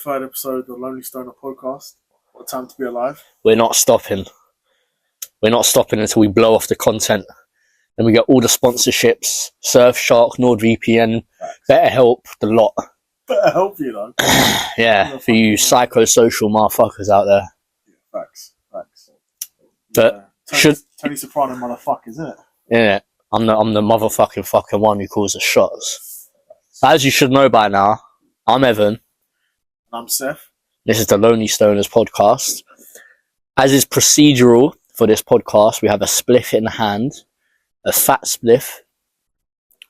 third episode of the Lonely Stoner podcast. What a time to be alive. We're not stopping. We're not stopping until we blow off the content. Then we get all the sponsorships, Surfshark, NordVPN, BetterHelp, the lot. Better help you, though. Yeah, for you psychosocial motherfuckers out there. Yeah, facts. But yeah. Tony Soprano motherfucker, isn't it? Yeah, I'm the motherfucking one who calls the shots. As you should know by now, I'm Evan. And I'm Seth. This is the Lonely Stoners podcast. As is procedural for this podcast, we have a spliff in hand, a fat spliff,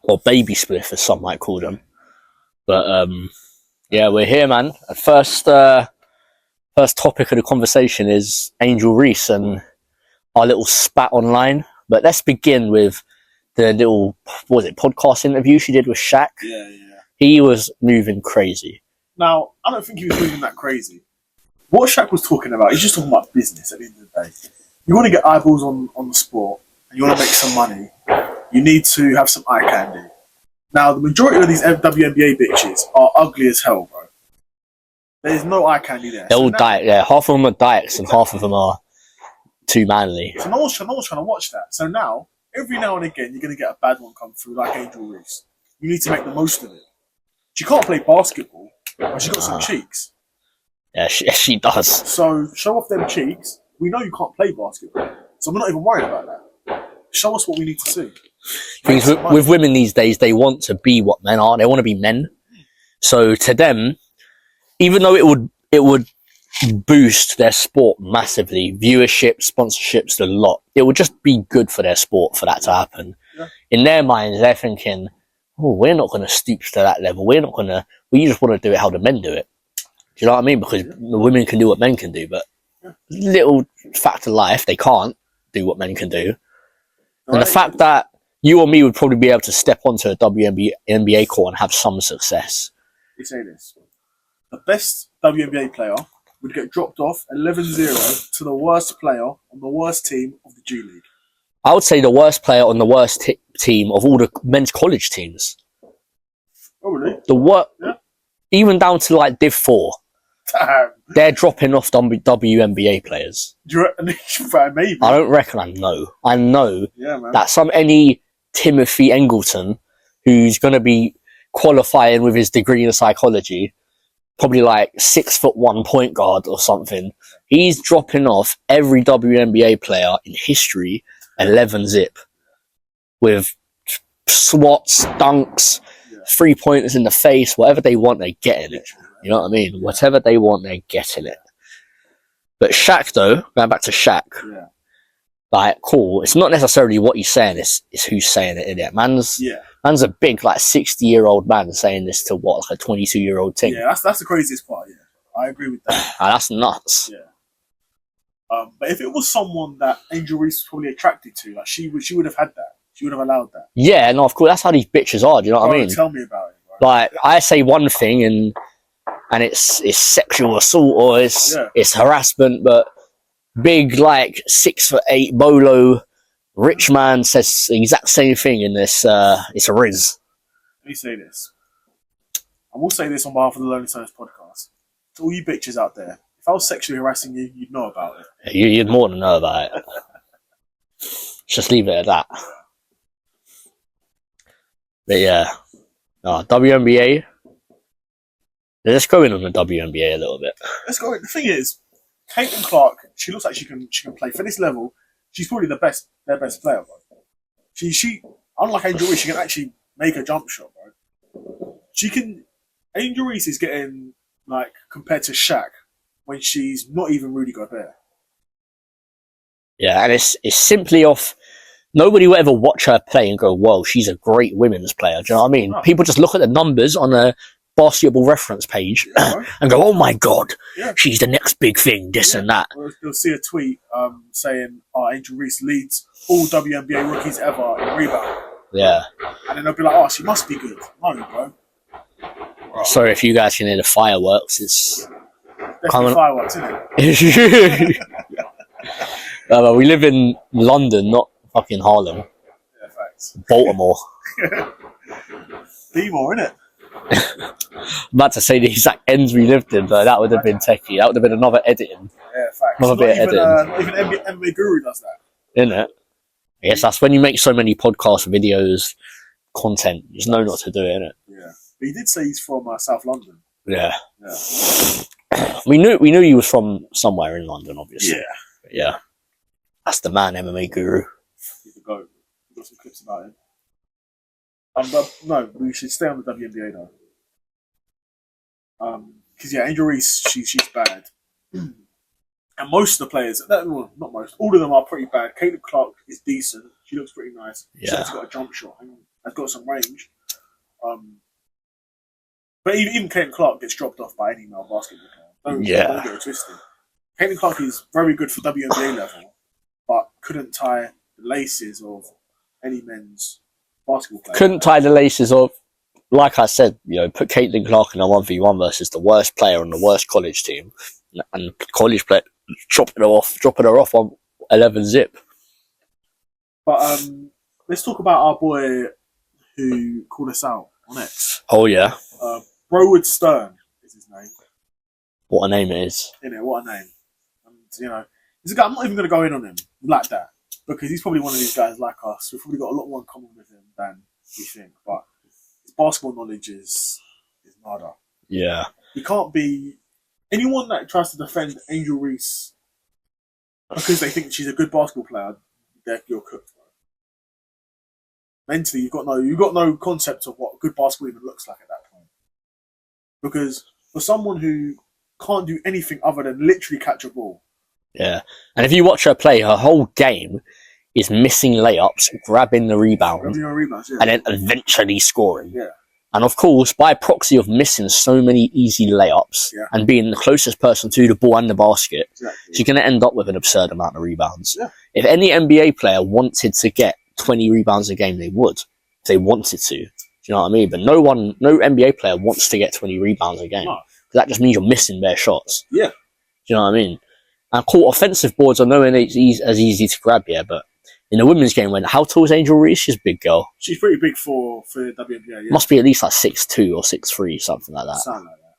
or baby spliff as some might call them. But yeah, we're here, man. First topic of the conversation is Angel Reese and our little spat online. But let's begin with the little, what was it, podcast interview she did with Shaq. Yeah. He was moving crazy. Now, I don't think he was moving that crazy. What Shaq was talking about, he's just talking about business at the end of the day. You want to get eyeballs on the sport, and you want to make some money, you need to have some eye candy. Now, the majority of these WNBA bitches are ugly as hell, bro. There's no eye candy there. They're all diet, yeah. Half of them are diets and half of them are too manly. So no one's trying to watch that. So now, every now and again, you're going to get a bad one come through, like Angel Reese. You need to make the most of it. She can't play basketball, but she's got some cheeks. Yeah, she does. So show off them cheeks. We know you can't play basketball, so we're not even worried about that. Show us what we need to see. Because with women these days, they want to be what men are. They want to be men. So to them, even though it would boost their sport massively, viewership, sponsorships, the lot, it would just be good for their sport for that to happen. Yeah. In their minds, they're thinking, oh, we're not going to stoop to that level. We just want to do it how the men do it. Do you know what I mean? Because the women can do what men can do, but little fact of life, they can't do what men can do. And the fact that you or me would probably be able to step onto a WNBA court and have some success. You say this. The best WNBA player would get dropped off 11-0 to the worst player on the worst team of the G League. I would say the worst player on the worst team of all the men's college teams. Oh, really? Yeah. Even down to like Div 4. Damn. They're dropping off WNBA players. Do you reckon? Maybe. I don't reckon. I know that any Timothy Engleton, who's going to be qualifying with his degree in psychology, probably like 6'1" point guard or something, he's dropping off every WNBA player in history 11-zip with swats, dunks, 3-pointers in the face, whatever they want, they're getting it. You know what I mean? Whatever they want, they're getting it. But Shaq, though, going back to Shaq, like, cool. It's not necessarily what he's saying, it's who's saying it, innit? Man's a big, like, 60-year-old man saying this to, what, like a 22-year-old thing? Yeah, that's the craziest part, yeah. I agree with that. That's nuts. Yeah. But if it was someone that Angel Reese was probably attracted to, like, she would have had that. She would have allowed that. Yeah, no, of course, that's how these bitches are, do you know what I mean? Tell me about it, bro. Like, I say one thing and it's sexual assault or it's harassment, but big, like, 6'8" bolo rich man says the exact same thing in this. It's a Riz. Let me say this. I will say this on behalf of the Lonely Stoners podcast. To all you bitches out there, if I was sexually harassing you, you'd know about it. Yeah, you'd more than know about it. Just leave it at that. But yeah, WNBA. Let's go in on the WNBA a little bit. Let's go in. The thing is, Caitlin Clark, she looks like she can play for this level. She's probably their best player, bro. She unlike Angel Reese, she can actually make a jump shot, bro. Angel Reese is getting, like, compared to Shaq when she's not even Rudy Gobert. Yeah, and it's simply off. Nobody will ever watch her play and go, "Whoa, she's a great women's player." Do you know what I mean? No. People just look at the numbers on a basketball reference page and go, "Oh my god, she's the next big thing." This and that. You'll see a tweet saying, "Angel Reese leads all WNBA rookies ever in rebound." Yeah, and then they'll be like, "Oh, she must be good." No, bro. Sorry if you guys can hear the fireworks. It's definitely fireworks, isn't it? We live in London, not fucking Harlem. Yeah, facts. Baltimore. Be more, innit? I'm about to say the exact ends we lived in, but that would have been techie. That would have been another editing. Yeah, facts. Another bit of editing. Even NBA Guru does that. Isn't it? I guess that's when you make so many podcast videos, content. You just know not to do it, innit? Yeah. But he did say he's from South London. Yeah. We knew he was from somewhere in London, obviously. Yeah. That's the man, MMA Guru. He's the GOAT. We've got some clips about him. But no, we should stay on the WNBA though. Because Angel Reese, she's bad. And most of the players, well, not most, all of them are pretty bad. Caitlin Clark is decent. She looks pretty nice. Yeah. She's got a jump shot and has got some range. But even Caitlin Clark gets dropped off by any male basketball player. Don't get it twisted. Caitlin Clark is very good for WNBA level, but couldn't tie the laces of any men's basketball player. Couldn't tie the laces of, like I said, put Caitlin Clark in a 1v1 versus the worst player on the worst college team, and college player dropping her off on 11 zip. But let's talk about our boy who called us out on X. Oh yeah. Broward Stern is his name. What a name it is. What a name. And he's a guy, I'm not even going to go in on him like that, because he's probably one of these guys like us. We've probably got a lot more in common with him than we think. But his basketball knowledge is nada. Yeah. He can't be anyone that tries to defend Angel Reese because they think she's a good basketball player. You're cooked, bro. Mentally, you've got no concept of what good basketball even looks like at that point. Because for someone who can't do anything other than literally catch a ball. Yeah. And if you watch her play, her whole game is missing layups, grabbing the rebound, and then eventually scoring. Yeah. And of course, by proxy of missing so many easy layups and being the closest person to the ball and the basket, she's going to end up with an absurd amount of rebounds. Yeah. If any NBA player wanted to get 20 rebounds a game, they would. If they wanted to. Do you know what I mean? But no NBA player wants to get 20 rebounds a game. No. That just means you're missing their shots. Yeah. Do you know what I mean? And court offensive boards are nowhere as easy to grab here, but in the women's game, how tall is Angel Reese? She's a big girl. She's pretty big for WNBA, yeah. Must be at least like 6'2" or 6'3", something like that. Something like that.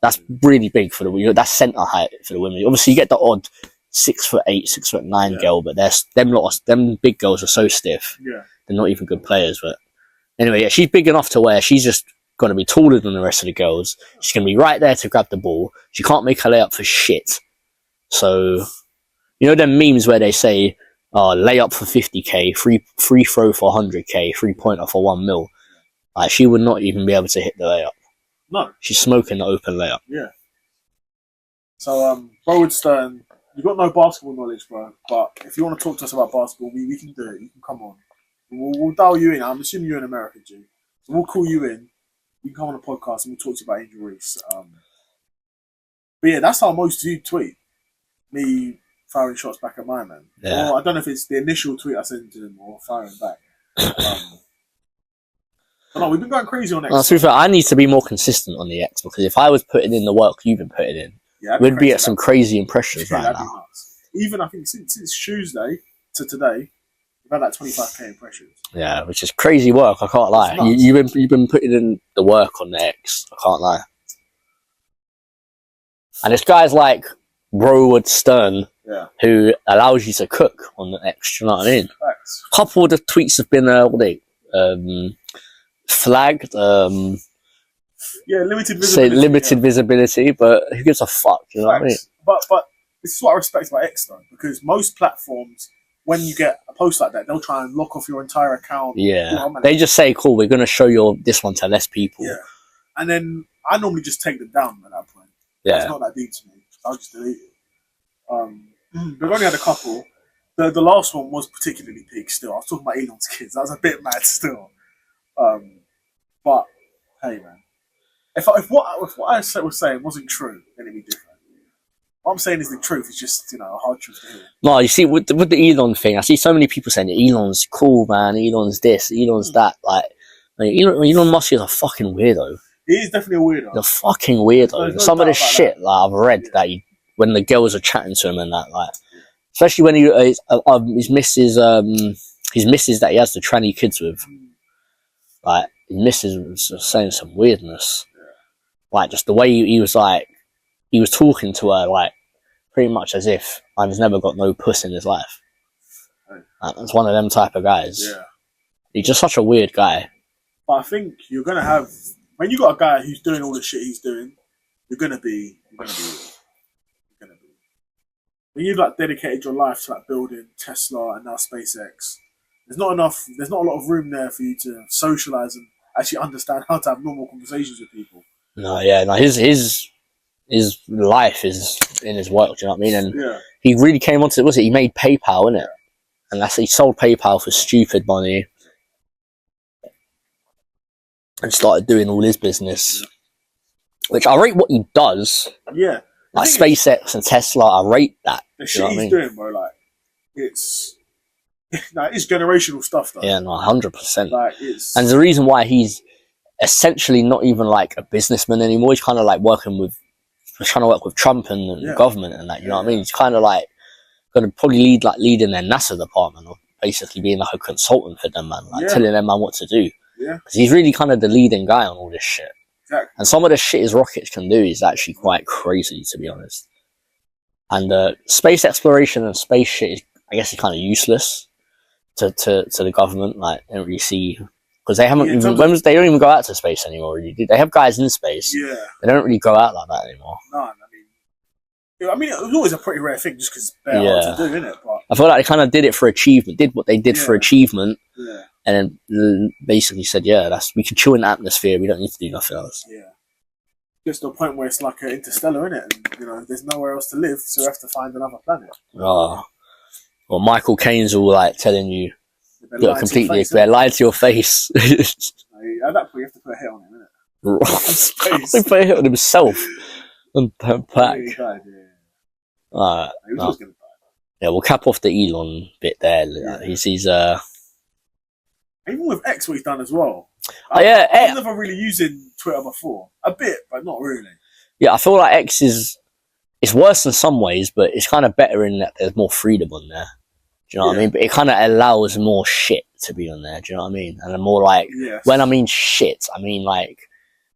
That's really big for the that's centre height for the women. Obviously, you get the odd 6'8", 6'9" girl, but them big girls are so stiff. Yeah. They're not even good players. But anyway, yeah, she's big enough to where she's just going to be taller than the rest of the girls. She's going to be right there to grab the ball. She can't make her layup for shit. So, them memes where they say, layup for 50k, free throw for 100k, 3-pointer for 1 mil. Like, she would not even be able to hit the layup. No. She's smoking the open layup. Yeah. So, Broward Stern, you've got no basketball knowledge, bro. But if you want to talk to us about basketball, we can do it. You can come on. We'll dial you in. I'm assuming you're in America, G. So we'll call you in. You can come on a podcast and we'll talk to you about Angel Reese. But yeah, that's our most viewed tweet. Me firing shots back at my man. Yeah. Or I don't know if it's the initial tweet I sent to him or firing back. But no, we've been going crazy on X. To be fair, I need to be more consistent on the X, because if I was putting in the work you've been putting in, we'd be at some crazy impressions right now. Even I think since Tuesday to today, we've had like 25k impressions. Yeah, which is crazy work. I can't lie. You've been putting in the work on the X. I can't lie. And it's guys like Broward Stern who allows you to cook on the X. Do you know what I mean? Facts. A couple of the tweets have been flagged. Limited visibility. Limited visibility, but who gives a fuck? You know what I mean? But this is what I respect about X though, because most platforms, when you get a post like that, they'll try and lock off your entire account. Yeah, they just say, "Cool, we're going to show this one to less people." Yeah, and then I normally just take them down at that point. Yeah, it's not that deep to me. I'll just delete it. We've only had a couple. The last one was particularly big. Still, I was talking about Elon's kids. That was a bit mad still. But hey, man, if what I was saying wasn't true, then it'd be different. What I'm saying is the truth. It's just a hard truth to hear. No, you see, with the Elon thing, I see so many people saying Elon's cool, man. Elon's this, Elon's that. Like Elon Musk is a fucking weirdo. He is definitely a weirdo. He's a fucking weirdo. Some of the shit I've read that when the girls are chatting to him and that, like, especially when his missus that he has the tranny kids with, like, missus was just saying some weirdness. Like, just the way he was like, he was talking to her, like, pretty much as if I've never got no puss in his life. That's one of them type of guys. Yeah. He's just such a weird guy. But I think you're going to have, when you got a guy who's doing all the shit he's doing, you're going to be. When you've like dedicated your life to like building Tesla and now SpaceX, there's not a lot of room there for you to socialize and actually understand how to have normal conversations with people. His life is in his work. Do you know what I mean? And he really came onto it. He made PayPal, innit? And he sold PayPal for stupid money, and started doing all his business, which I rate what he does. Yeah. Like SpaceX and Tesla, I rate that. The shit he's doing, bro, like, it's generational stuff, though. Yeah, no, 100%. Like, and the reason why he's essentially not even like a businessman anymore, he's kind of like trying to work with Trump and the government and that, you know what I mean? He's kind of like going to probably lead in their NASA department, or basically being like a consultant for them, man, like telling them, man, what to do. Yeah. Because he's really kind of the leading guy on all this shit. Exactly. And some of the shit his rockets can do is actually quite crazy, to be honest. And space exploration and space shit is, I guess, is kind of useless to the government. Like, they don't really see, because they haven't they don't even go out to space anymore. They have guys in space. Yeah. They don't really go out like that anymore. No, I mean, it was always a pretty rare thing, just because it's better to do, innit? But I feel like they kind of did it for achievement. Did what they did for achievement. Yeah. And then basically said, we can chill in the atmosphere. We don't need to do nothing else. Yeah. Just to a point where it's like an interstellar, innit? And, you know, there's nowhere else to live, so we have to find another planet. Oh. Well, Michael Caine's all like telling you, they're lying to your face. At that point, you have to put a hit on him, innit? He put a hit on himself. And back. He died, he was always going to die. Yeah, we'll cap off the Elon bit there. He's even with X, what he's done as well. I've never really using Twitter before. A bit, but not really. Yeah, I feel like X it's worse in some ways, but it's kind of better in that there's more freedom on there. Do you know what I mean? But it kind of allows more shit to be on there. Do you know what I mean? And more like, when I mean shit, I mean like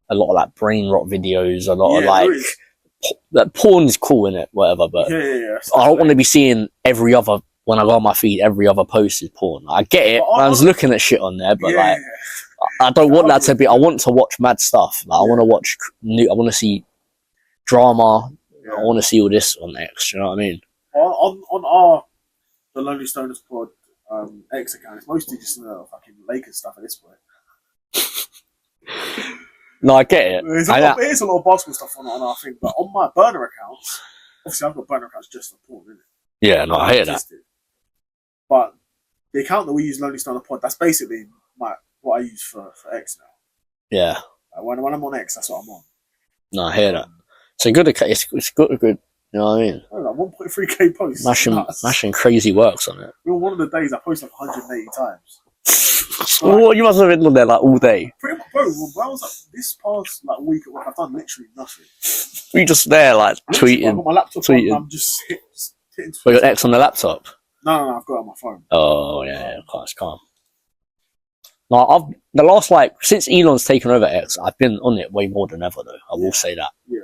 a lot of like brain rot videos, a lot of like porn is cool, innit? Whatever, but I don't want to be seeing when I go on my feed, every other post is porn. I get it. Man's looking at shit on there, but like, I don't want that to be. I want to watch mad stuff. Like, I want to watch I want to see drama. I want to see all this on X. You know what I mean? On the Lonely Stoners Pod X account, it's mostly just fucking Lakers stuff at this point. No, I get it. There's a lot of basketball stuff on our thing, but on my burner accounts, obviously I've got burner accounts just for porn, innit? Yeah, no, I hear that. But the account that we use, Lonely Stoner Pod, that's basically what I use for X now. Yeah. When I'm on X, that's what I'm on. No, I hear that. It's a good. It's good. You know what I mean? I don't know, 1.3k posts. Mashing crazy works on it. One of the days I post like 180 times. Well, you must have been on there like all day. Pretty much, bro. When I was like this past like week at work, I've done literally nothing. You just there like tweeting. I've got my laptop on, I'm just hitting. But you got X on the laptop? No, I've got it on my phone. Oh yeah, it's calm. No, the last since Elon's taken over X, I've been on it way more than ever though. I will say that. Yeah.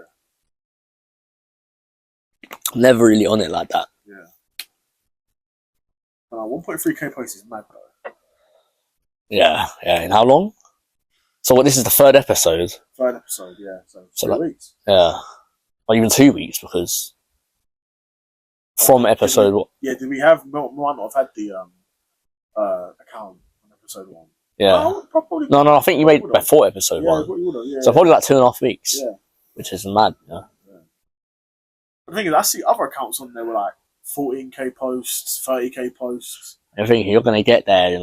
Never really on it like that. Yeah. 1.3k posts is mad though. Yeah. And how long? So this is the third episode? Third episode, yeah. So 3 weeks. Yeah. Or even 2 weeks, because from episode... Did we have... We might not have had the account on episode 1. Yeah. No, I think you made before episode 1. So probably like 2.5 weeks. Yeah. Which is mad, yeah. The thing is, I see other accounts on there with like 14k posts, 30k posts. I think you're going to get there in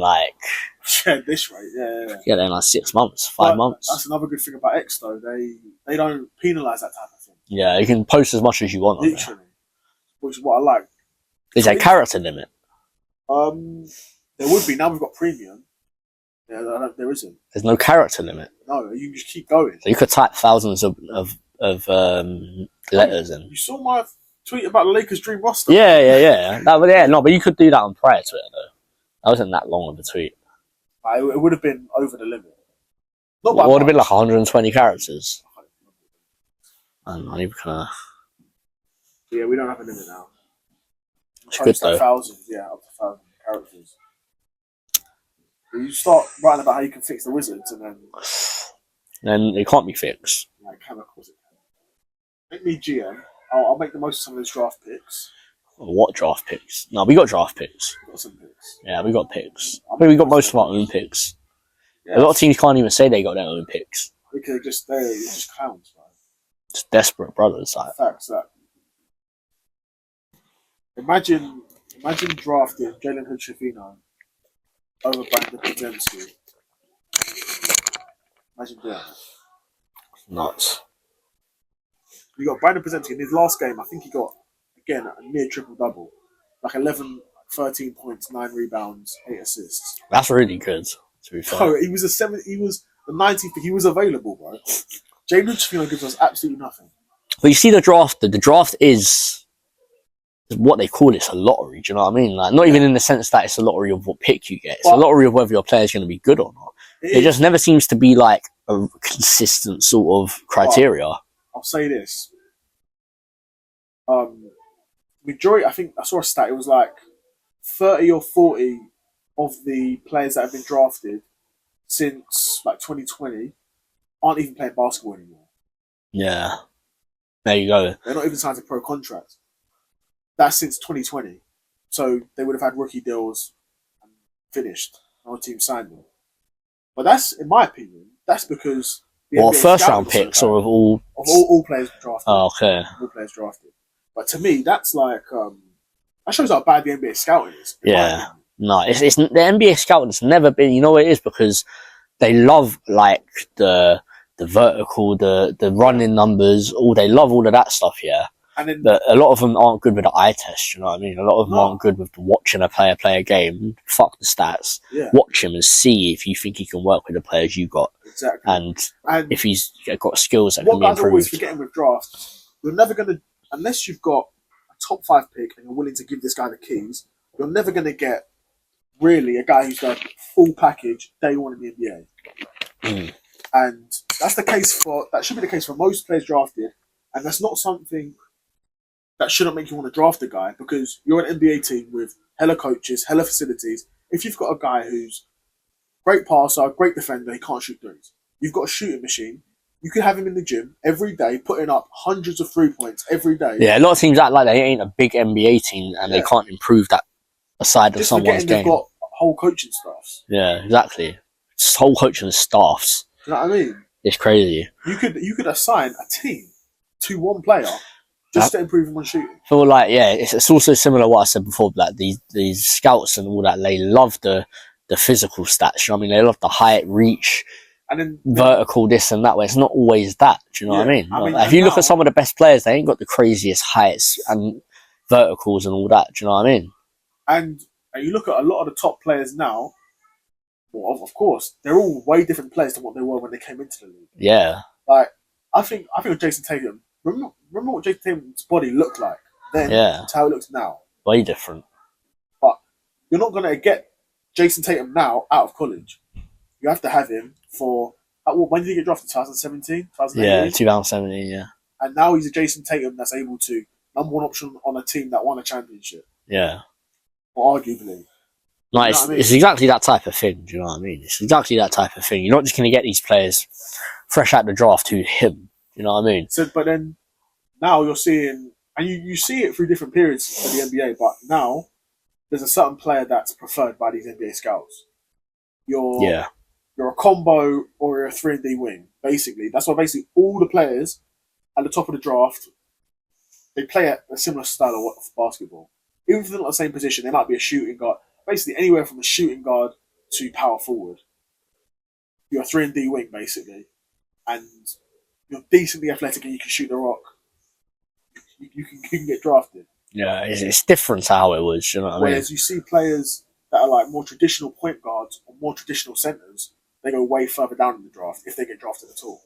this rate, yeah. Get there in 6 months, 5 months. That's another good thing about X though. They don't penalise that type of thing. Yeah, you can post as much as you want. Literally. Which is what I like. Is there a character limit? There would be. Now we've got premium. Yeah, there isn't. There's no character limit. No, you can just keep going. So you could type thousands of letters in. You saw my tweet about the Lakers dream roster? Yeah. But you could do that on prior to it though. That wasn't that long of a tweet. It would have been over the limit. Not by What would have been much. like 120 characters. And I even kind of. Yeah, we don't have a limit now. It's good though. Thousands, yeah, up to 1,000 characters. You start writing about how you can fix the wizards, and then it can't be fixed. Like, chemicals. Make me GM. I'll make the most of some of those draft picks. What draft picks? No, we got draft picks. Got some picks. Yeah, we got picks. I mean, we got most of our own picks. Yeah. A lot of teams can't even say they got their own picks. Because they're just clowns, man. Just desperate brothers. Like. Facts, that. Imagine drafting Jalen Hood-Schifino over Brandon Podziemski. Imagine doing that. Nuts. You got Brandon Podziemski in his last game. I think he got, again, a near triple-double. Like 11, 13 points, 9 rebounds, 8 assists. That's really good, to be fair. Bro, he was the 19th. He was available, bro. Jalen Hood-Schifino gives us absolutely nothing. But you see the draft. The draft is what they call it's a lottery. Do you know what I mean? Like, not even in the sense that it's a lottery of what pick you get. It's a lottery of whether your player is going to be good or not. It just never seems to be like a consistent sort of criteria. I'll say this. Majority, I think I saw a stat. It was like 30 or 40 of the players that have been drafted since like 2020 aren't even playing basketball anymore. Yeah. There you go. They're not even signed a pro contract. That's since 2020. So they would have had rookie deals and finished. No team signed them. But that's, in my opinion, that's because first round picks or of all players drafted. Oh, okay. All players drafted. But to me, that's like that shows how bad the NBA scouting is. Yeah. No, it's the NBA scouting has never been. You know what it is, because they love like the vertical, the running numbers. They love all of that stuff. Yeah. And then, but a lot of them aren't good with the eye test, you know what I mean? A lot of them aren't good with watching a player play a game. Fuck the stats. Yeah. Watch him and see if you think he can work with the players you got. Exactly. And if he's got skills that can be improved. What guys always forgetting with drafts, you're never going to, unless you've got a top 5 pick and you're willing to give this guy the keys, you're never going to get really a guy who's got a full package day one in the NBA. Mm. And that should be the case for most players drafted. And that's not something that shouldn't make you want to draft a guy, because you're an NBA team with hella coaches, hella facilities. If you've got a guy who's great passer, great defender, he can't shoot threes. You've got a shooting machine. You can have him in the gym every day, putting up hundreds of 3 points every day. Yeah, a lot of teams act like they ain't a big NBA team and they can't improve that aside of someone's game. They've got whole coaching staffs. Yeah, exactly. Just whole coaching staffs. Do you know what I mean? It's crazy. You could assign a team to one player just to improve him on shooting. I feel like, it's also similar to what I said before, like these scouts and all that, they love the physical stats, you know what I mean? They love the height, reach, and then vertical, this and that way. It's not always that, do you know what I mean? Like, if you look at some of the best players, they ain't got the craziest heights and verticals and all that, do you know what I mean? And you look at a lot of the top players now, well, of course, they're all way different players than what they were when they came into the league. Yeah. Like, I think with Jason Tatum, remember what Jason Tatum's body looked like then to how it looks now? Way different. But you're not going to get Jason Tatum now out of college. You have to have him for... when did he get drafted? 2017? 2018? Yeah, 2017, yeah. And now he's a Jason Tatum that's able to... number one option on a team that won a championship. Yeah. Or arguably. Like, you know what I mean? It's exactly that type of thing, do you know what I mean? It's exactly that type of thing. You're not just going to get these players fresh out the draft to him. You know what I mean? So, but then now you're seeing, and you see it through different periods of the NBA, but now there's a certain player that's preferred by these NBA scouts. You're a combo or you're a 3-and-D wing, basically. That's why basically all the players at the top of the draft, they play at a similar style of basketball. Even if they're not the same position, they might be a shooting guard. Basically anywhere from a shooting guard to power forward. You're a 3-and-D wing, basically. And you're decently athletic and you can shoot the rock. You can get drafted. Yeah, it's different to how it was, you know what I mean? Whereas you see players that are like more traditional point guards or more traditional centers, they go way further down in the draft if they get drafted at all.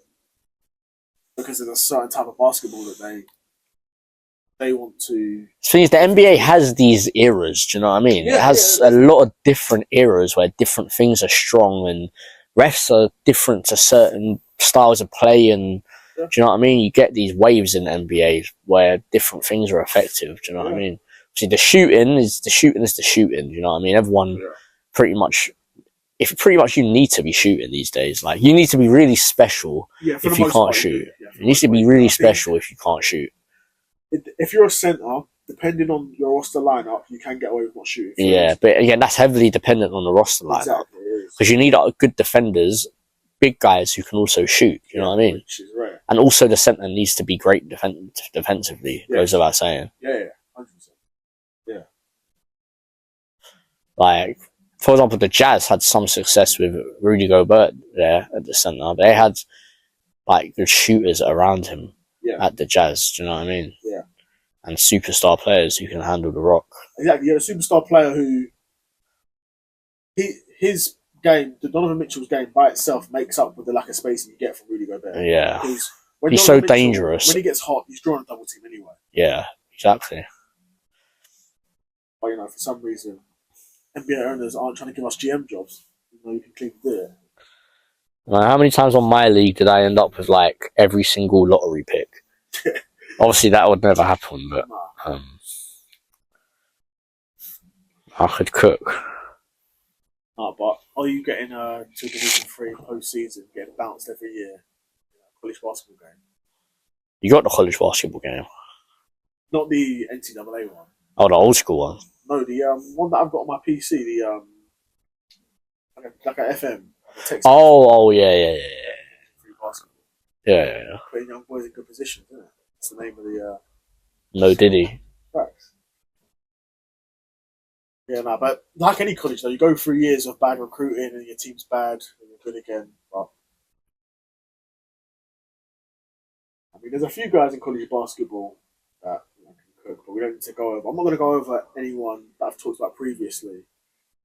Because there's a certain type of basketball that they want to... The thing is, the NBA has these eras, do you know what I mean? It has a lot of different eras where different things are strong and refs are different to certain styles of play, and do you know what I mean? You get these waves in the NBA where different things are effective. Do you know what I mean? See, the shooting is the shooting. Do you know what I mean? Everyone pretty much. If pretty much you need to be shooting these days, like you need to be really special if you can't shoot. You need to be really special if you can't shoot. If you're a centre, depending on your roster lineup, you can get away with not shooting. Yeah, but again, that's heavily dependent on the roster lineup because you need good defenders, big guys who can also shoot. You know what I mean? Which is rare. And also the centre needs to be great defensively. Goes without saying. Yeah, 100%. Yeah. Like, for example, the Jazz had some success with Rudy Gobert there at the centre. They had like good shooters around him at the Jazz. Do you know what I mean? Yeah. And superstar players who can handle the rock. Exactly. You're a superstar player who his game, the Donovan Mitchell's game by itself makes up with the lack of spacing you get from Rudy Gobert. Yeah. Because he's so dangerous. When he gets hot, he's drawing a double team anyway. Yeah, exactly. But for some reason, NBA owners aren't trying to give us GM jobs. You can clearly do it. How many times on my league did I end up with like every single lottery pick? Obviously, that would never happen, but I could cook. But are you getting to Division 3 postseason, getting bounced every year? College basketball game. You got the college basketball game. Not the NCAA one. Oh, the old school one. No, the one that I've got on my PC, the like a FM. Oh, yeah. Free basketball. Yeah. Putting young boys in good positions, isn't it? That's the name of the. No Diddy. Facts. Yeah, but like any college though, you go through years of bad recruiting and your team's bad and you're good again. But I mean, there's a few guys in college basketball that can cook, but we don't need to go over. I'm not going to go over anyone that I've talked about previously.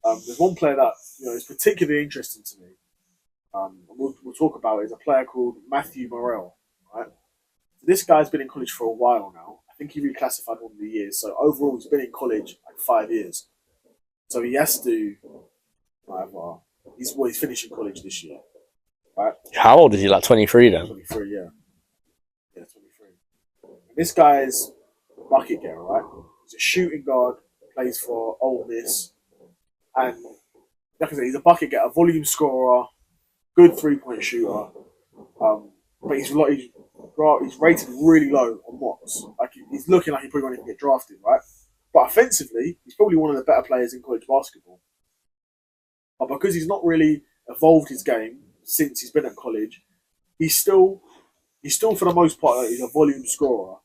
There's one player that is particularly interesting to me. We'll talk about it. Is a player called Matthew Morrell. Right, so this guy's been in college for a while now. I think he reclassified one of the years. So overall, he's been in college like 5 years. So he has to whatever. He's finishing college this year. Right? How old is he? Like 23 then? 23, yeah. Yeah, 23. And this guy's a bucket getter, right? He's a shooting guard, plays for Ole Miss, and like I said, he's a bucket getter, volume scorer, good 3-point shooter. But he's rated really low on mocks. Like he's looking like he probably won't even get drafted, right? But offensively, he's probably one of the better players in college basketball. But because he's not really evolved his game since he's been at college, he's still for the most part, he's a volume scorer.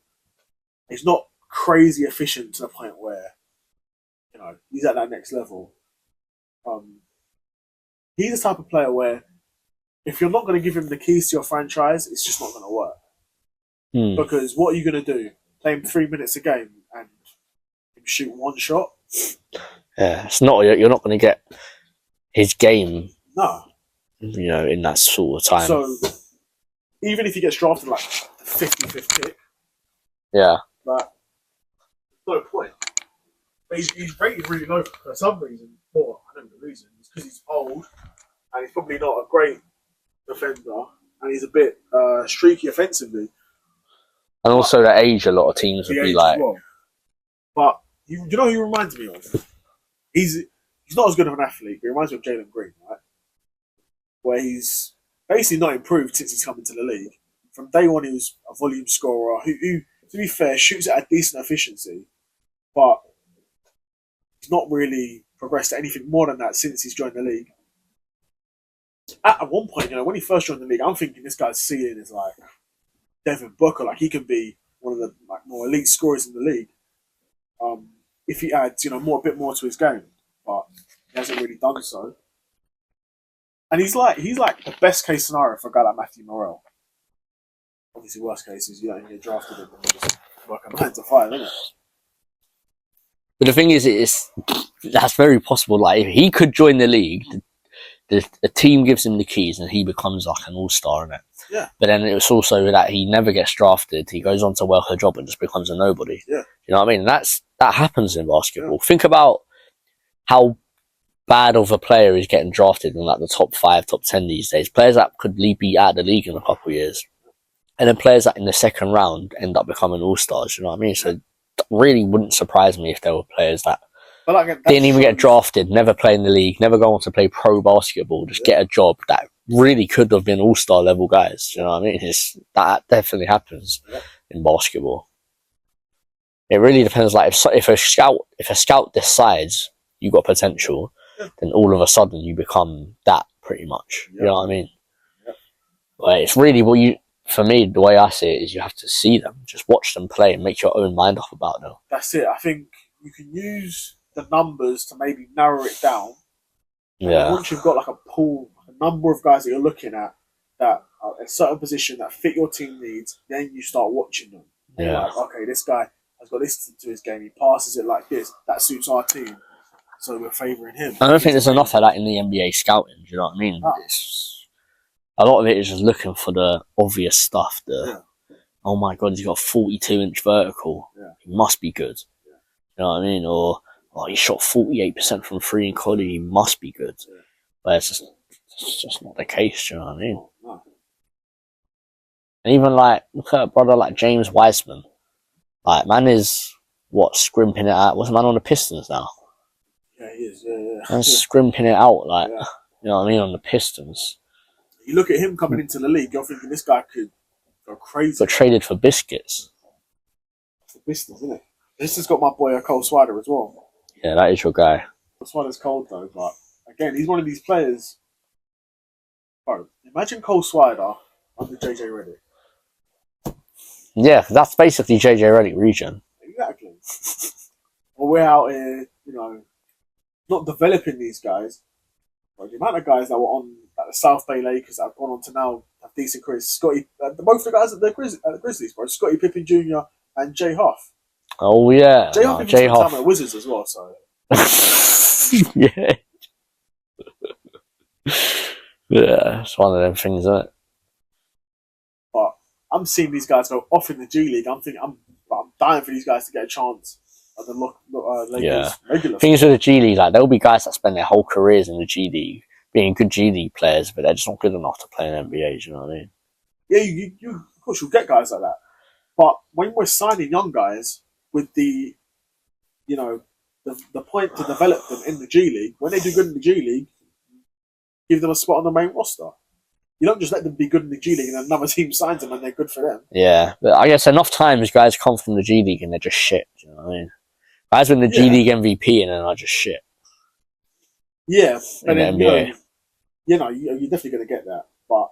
He's not crazy efficient to the point where, he's at that next level. He's the type of player where if you're not going to give him the keys to your franchise, it's just not going to work. Because what are you going to do? Play him 3 minutes a game and shoot one shot? Yeah, it's not. You're not going to get his game. No. In that sort of time. So even if he gets drafted like the 55th pick, but no point. But he's rated really low for some reason. Or I don't know the reason. It's because he's old and he's probably not a great defender and he's a bit streaky offensively. And also the age, a lot of teams would be like. Well. But you know who he reminds me of? He's not as good of an athlete, but he reminds me of Jalen Green, right? Where he's basically not improved since he's come into the league. From day one, he was a volume scorer who, to be fair, shoots at a decent efficiency, but he's not really progressed to anything more than that since he's joined the league. At one point, when he first joined the league, I'm thinking this guy's ceiling is like Devin Booker, like he can be one of the more elite scorers in the league. If he adds, a bit more to his game, but he hasn't really done so. And he's like the best case scenario for a guy like Matthew Morrell. Obviously, worst case is you don't get drafted and just work a 9 to 5, isn't it? But the thing is, that's very possible. Like if he could join the league, the team gives him the keys and he becomes like an all-star in it. Yeah. But then it's also that he never gets drafted. He goes on to work a job and just becomes a nobody. Yeah. You know what I mean? That happens in basketball. Yeah. Think about how bad of a player is getting drafted in like the top 5, top 10 these days. Players that could be out of the league in a couple of years. And then players that in the second round end up becoming all-stars, you know what I mean? So it really wouldn't surprise me if there were players that didn't even get drafted, never play in the league, never go on to play pro basketball, just get a job that really could have been all-star level guys, you know what I mean? That definitely happens in basketball. It really depends, like if a scout decides you got potential, then all of a sudden you become that pretty much. You know what I mean? Like, it's really for me, the way I see it is you have to see them, just watch them play and make your own mind up about them. That's it. I think you can use the numbers to maybe narrow it down. Yeah. Once you've got like a pool, a number of guys that you're looking at that are in a certain position that fit your team needs, then you start watching them. And you're like, okay, this guy has got this to his game. He passes it like this. That suits our team. So we're favouring him. I don't think there's enough of that in the NBA scouting. Do you know what I mean? A lot of it is just looking for the obvious stuff. Oh my God, he's got a 42-inch vertical. He must be good. You know what I mean? Or he shot 48% from 3 in college. He must be good. But it's just not the case. You know what I mean? And even like look at a brother like James Wiseman. Like, man is scrimping it out. What's the man on the Pistons now? Yeah, he is. Yeah. Man's scrimping it out, like you know what I mean, on the Pistons. You look at him coming into the league, you're thinking this guy could go crazy. Got traded for biscuits. It's the Pistons, isn't it? This has got my boy Cole Swider as well. Yeah, that is your guy. Swider's cold though, but again, he's one of these players. Bro, imagine Cole Swider under JJ Redick. Yeah, that's basically JJ Redick region. Exactly. Well, we're out here, you know, not developing these guys. But the amount of guys that were on the South Bay Lakers that have gone on to now have decent careers. Scotty, both the guys at the Grizzlies, bro. Scottie Pippen Jr. and Jay Huff. Oh yeah, Jay Huff at Wizards as well. So yeah, it's one of them things, isn't it? But I'm seeing these guys go off in the G League. I'm dying for these guys to get a chance at the Lakers regular. Things with the G League, like there'll be guys that spend their whole careers in the G League, being good G League players, but they're just not good enough to play in NBA. You know what I mean? Yeah, you of course you'll get guys like that. But when we're signing young guys with the point to develop them in the G League, when they do good in the G League, give them a spot on the main roster. You don't just let them be good in the G League and another team signs them and they're good for them. Yeah, but I guess enough times guys come from the G League and they're just shit. Do you know what I mean? Guys win the G League MVP and then are just shit. Yeah, in the NBA. You're definitely going to get that. But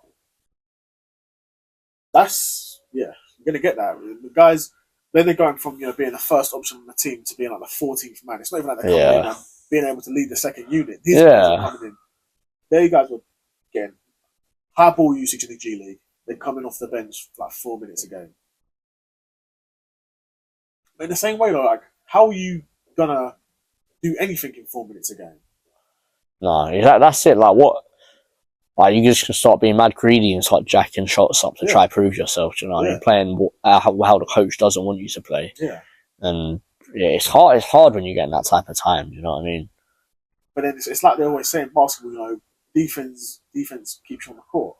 you're going to get that. The guys, then they're going from being the first option on the team to being like the 14th man. It's not even like they're coming in and being able to lead the second unit. These guys are coming in. There you guys were getting high ball usage in the G League. They're coming off the bench for like 4 minutes a game. But in the same way, like, how are you going to do anything in 4 minutes a game? No, that's it. Like, what? Like, you just can start being mad greedy and start jacking shots up to try to prove yourself. Do you know what I mean? Playing how the coach doesn't want you to play. Yeah. And it's hard. It's hard when you get in that type of time. Do you know what I mean? But then it's like they always say in basketball. Defense keeps you on the court.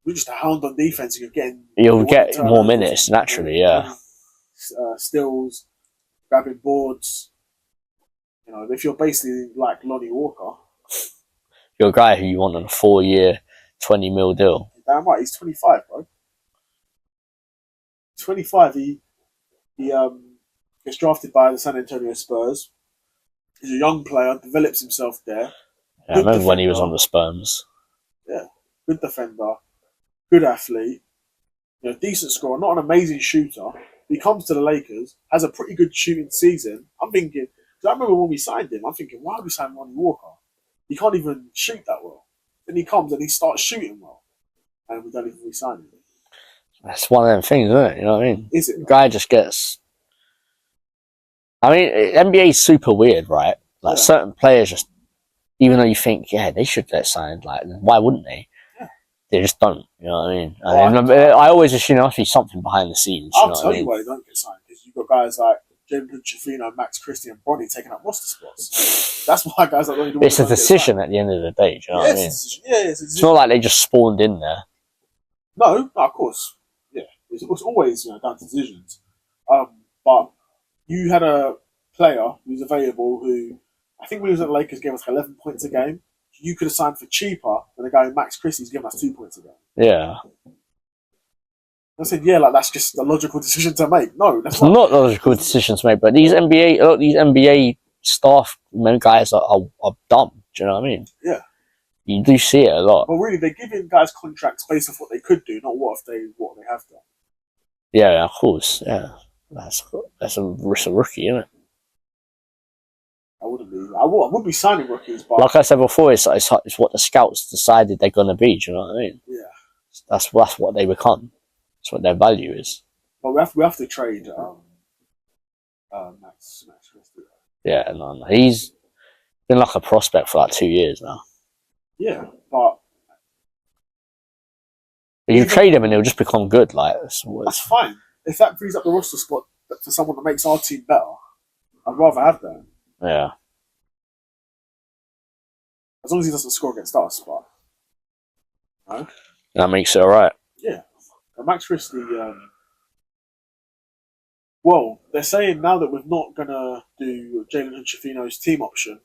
You're just a hound on defense, and you'll get more minutes naturally. Yeah. Steals, grabbing boards. If you're basically like Lonnie Walker. You're a guy who you want on a 4-year, $20 million deal. Damn right, he's 25, bro. 25, he gets drafted by the San Antonio Spurs. He's a young player, develops himself there. Yeah, I remember when he was on the Sperms. Yeah, good defender, good athlete, decent scorer, not an amazing shooter. He comes to the Lakers, has a pretty good shooting season. I'm thinking, because I remember when we signed him, I'm thinking, why are we signing Lonnie Walker? He can't even shoot that well. Then he comes and he starts shooting well. And we don't even re-sign him. That's one of them things, isn't it? You know what I mean? Is it? The guy just gets... I mean, NBA is super weird, right? Like, certain players just... Even though you think, they should get signed, like, why wouldn't they? Yeah. They just don't, you know what I mean? I always assume there must be something behind the scenes. I'll tell you why they don't get signed. Because you've got guys like Jalen Hood-Schifino, Max Christie, and Bronny taking up roster spots. That's why guys like It's a decision at the end of the day. Do you know what I mean? It's not like they just spawned in there. No, of course. Yeah, it's always down to decisions. But you had a player who's available who, I think when he was at the Lakers, gave us 11 points a game. You could have signed for cheaper than a guy Max Christie's giving us 2 points a game. Yeah. I said, yeah, like that's just a logical decision to make. No, that's not a logical decision to make. But these NBA staff guys are dumb. Do you know what I mean? Yeah. You do see it a lot. Well, really, they're giving guys contracts based off what they could do, not what they have done. Yeah, of course. Yeah, that's a rookie, isn't it? I wouldn't be. I would be signing rookies, but like I said before, it's what the scouts decided they're gonna be. Do you know what I mean? Yeah. That's what they become. That's what their value is. But we have to trade Max Christie. Yeah, no, he's been like a prospect for like 2 years now. Yeah, but you trade him and he'll just become good. Like that's fine. If that frees up the roster spot for someone that makes our team better, I'd rather have that. Yeah. As long as he doesn't score against us, but no? That makes it alright. Yeah. Max Christie, well, they're saying now that we're not going to do Jalen Hood-Schifino's team option,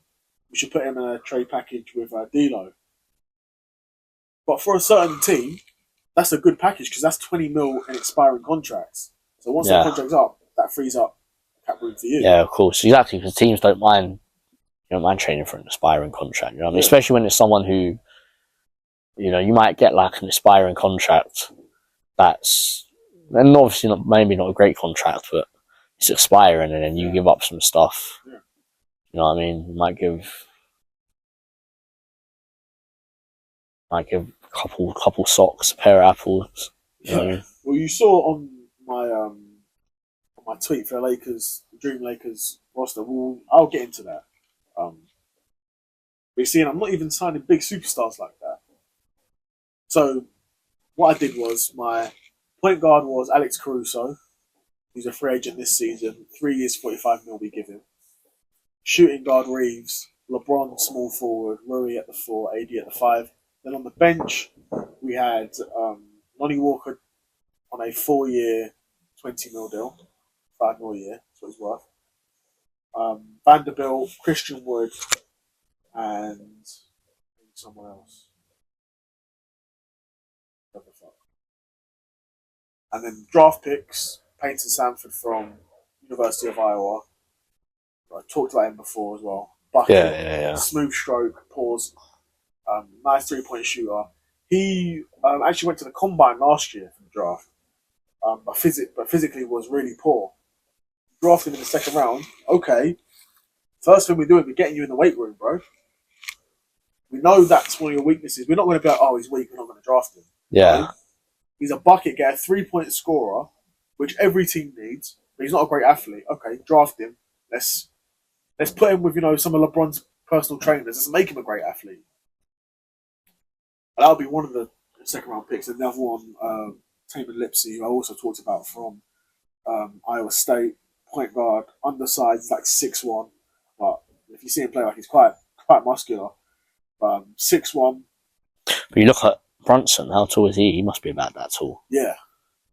we should put him in a trade package with D'Lo. But for a certain team, that's a good package because that's 20 mil in expiring contracts. So once that contract's up, that frees up cap room for you. Yeah, of course. Exactly, because teams don't mind trading for an expiring contract. You know what I mean? Especially when it's someone who, you might get like an expiring contract that's, and obviously maybe not a great contract, but it's expiring and then you give up some stuff. Yeah. You know what I mean? You might give a couple socks, a pair of apples. You know what I mean? Well, you saw on my tweet for Lakers, Dream Lakers roster. I'll get into that. But you're seeing, I'm not even signing big superstars like that. So what I did was my point guard was Alex Caruso. He's a free agent this season. 3 years, 45 mil we give him. Shooting guard Reeves, LeBron small forward, Rui at the 4, AD at the 5. Then on the bench we had Lonnie Walker on a 4-year, 20 mil deal, 5 mil a year. That's what he's worth. Vanderbilt, Christian Wood, and someone else. What the fuck? And then draft picks, Peyton Sanford from University of Iowa. I talked about him before as well. Bucket, smooth stroke, pause, nice 3-point shooter. He actually went to the combine last year for the draft, but physically was really poor. Drafted him in the second round. Okay, first thing we're doing, we're getting you in the weight room, bro. We know that's one of your weaknesses. We're not going to be like, oh, he's weak, we're not going to draft him. Yeah. Right? He's a bucket getter, 3-point scorer, which every team needs, but he's not a great athlete. Okay, draft him. Let's put him with, some of LeBron's personal trainers. Let's make him a great athlete. That'll be one of the second round picks. And the other one, Taman Lipsey, who I also talked about from Iowa State, point guard, undersized, he's like 6'1". But if you see him play, like he's quite muscular. 6'1". But you look at Brunson, how tall is he? He must be about that tall. Yeah.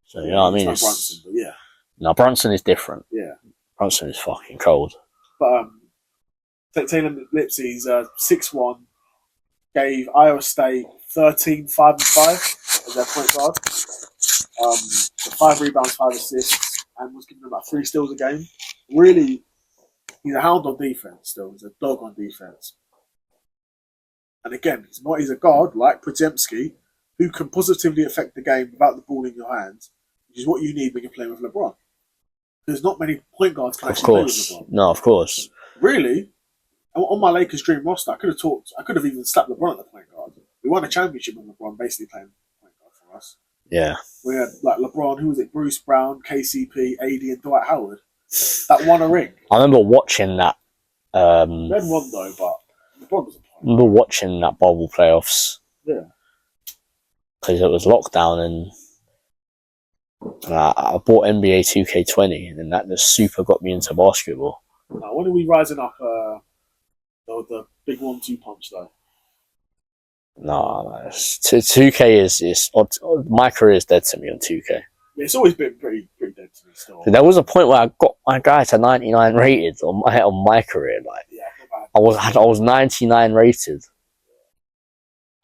So you know what I mean? Brunson, but yeah. No, Brunson is different. Yeah. Brunson is fucking cold. But Taylor Lipsey's 6'1", gave Iowa State 13, 5 and 5 as their point guard. 5 rebounds, 5 assists, and was giving them about 3 steals a game. Really, he's a hound on defense still. He's a dog on defense. And again, he's a guard like Podziemski who can positively affect the game without the ball in your hands, which is what you need when you're playing with LeBron. There's not many point guards can actually play with LeBron. No, of course. Really? On my Lakers dream roster, I could have even slapped LeBron at the point guard. We won a championship with LeBron basically playing point guard for us. Yeah. We had like LeBron, who was it? Bruce Brown, KCP, AD, and Dwight Howard. That won a ring. I remember watching that. We had one though, but LeBron was a point. I remember watching that bubble playoffs. Yeah. Because it was lockdown and And I bought NBA 2K20, and then that just super got me into basketball. When are we rising up the big 1-2 punch though? Nah, 2K is my career is dead to me on 2K. Yeah, it's always been pretty dead to me still. There was a point where I got my guy to 99 rated on my career. Like, yeah, I was 99 rated.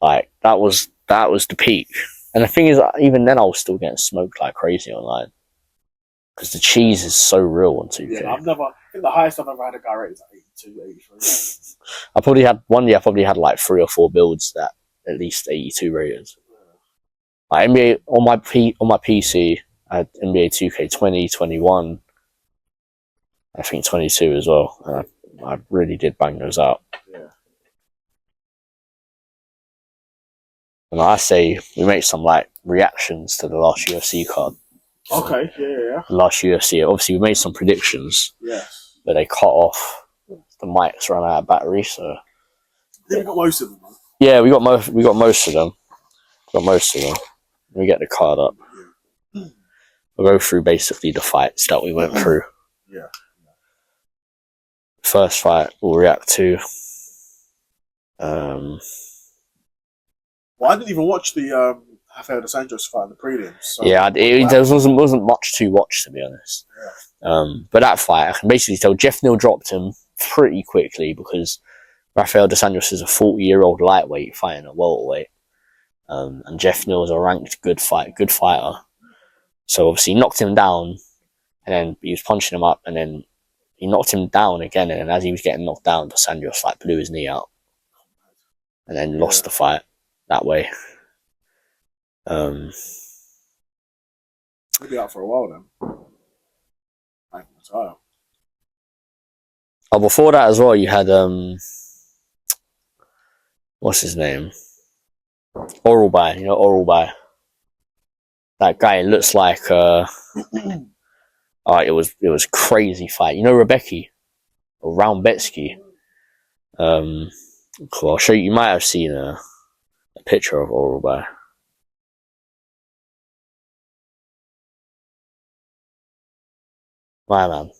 Like, that was the peak. And the thing is, even then, I was still getting smoked like crazy online. Because the cheese is so real on 2K. Yeah, I think the highest I've ever had a guy rated is like 82, 83. I probably had one year, I probably had like 3 or 4 builds that at least 82 rated. Like NBA, on my PC, I had NBA 2K20, 21, I think 22 as well. And I really did bang those out. Yeah. And I say we make some like reactions to the last UFC card. Okay, yeah. The last UFC, obviously we made some predictions. Yeah. But they cut off. The mics ran out of battery, so. I think we got most of them, man. Yeah, we got most of them. Let me get the card up. We'll go through basically the fights that we went through. Yeah. First fight we'll react to. Well, I didn't even watch the Rafael dos Anjos fight in the prelims. So yeah, there wasn't much to watch, to be honest. Yeah. But that fight, I can basically tell Jeff Neal dropped him pretty quickly because Rafael dos Anjos is a 40-year-old lightweight fighting at welterweight. And Jeff Neal is a ranked good fighter. So obviously he knocked him down, and then he was punching him up, and then he knocked him down again, and then as he was getting knocked down, dos Anjos like blew his knee out. And then lost the fight that way. He'll be out for a while then. Oh, before that as well, you had what's his name? Oralby, you know Oralby. That guy looks like it was crazy fight. You know Rebecki or Roundbetsky. Cool. I'll show you. You might have seen a picture of Oralby. My man.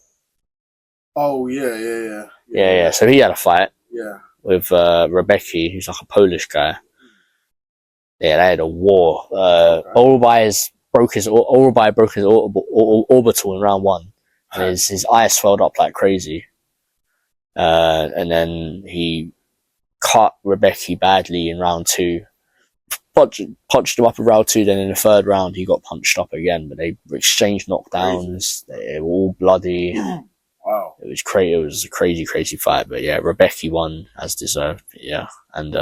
Oh yeah. Yeah. So he had a fight. Yeah. With Rebecki, who's like a Polish guy. Yeah, they had a war. Oralby broke his orbital in round 1, and his eyes swelled up like crazy. And then he cut Rebecki badly in round 2. Punched him up in round 2. Then in the 3rd round, he got punched up again. But they exchanged knockdowns. They were all bloody. Wow. It was crazy. It was a crazy fight. But yeah, Rebecki won as deserved. Yeah, and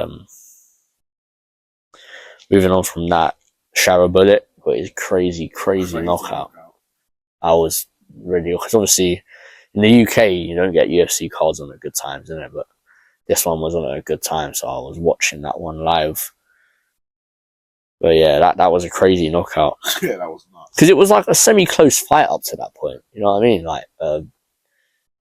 moving on from that, Shower Bullet got his crazy knockout. I was really, because obviously in the UK you don't get UFC cards on at good times, innit? But this one was on at a good time, so I was watching that one live. But yeah, that was a crazy knockout. Yeah, that was nuts. Because it was like a semi-close fight up to that point. You know what I mean? Like the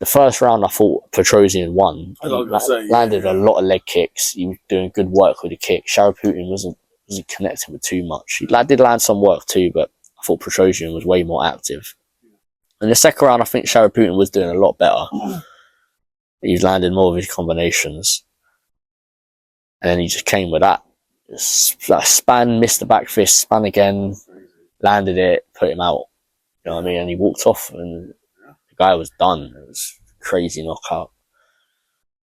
first round, I thought Petrosian won. Landed a lot of leg kicks. He was doing good work with the kick. Sharaputin wasn't connecting with too much. He did land some work too, but I thought Petrosian was way more active. In the second round, I think Sharaputin was doing a lot better. He's landed more of his combinations. And then he just came with that. Span, missed the back fist, span again, landed it, put him out. You know what I mean? And he walked off, and the guy was done. It was a crazy knockout.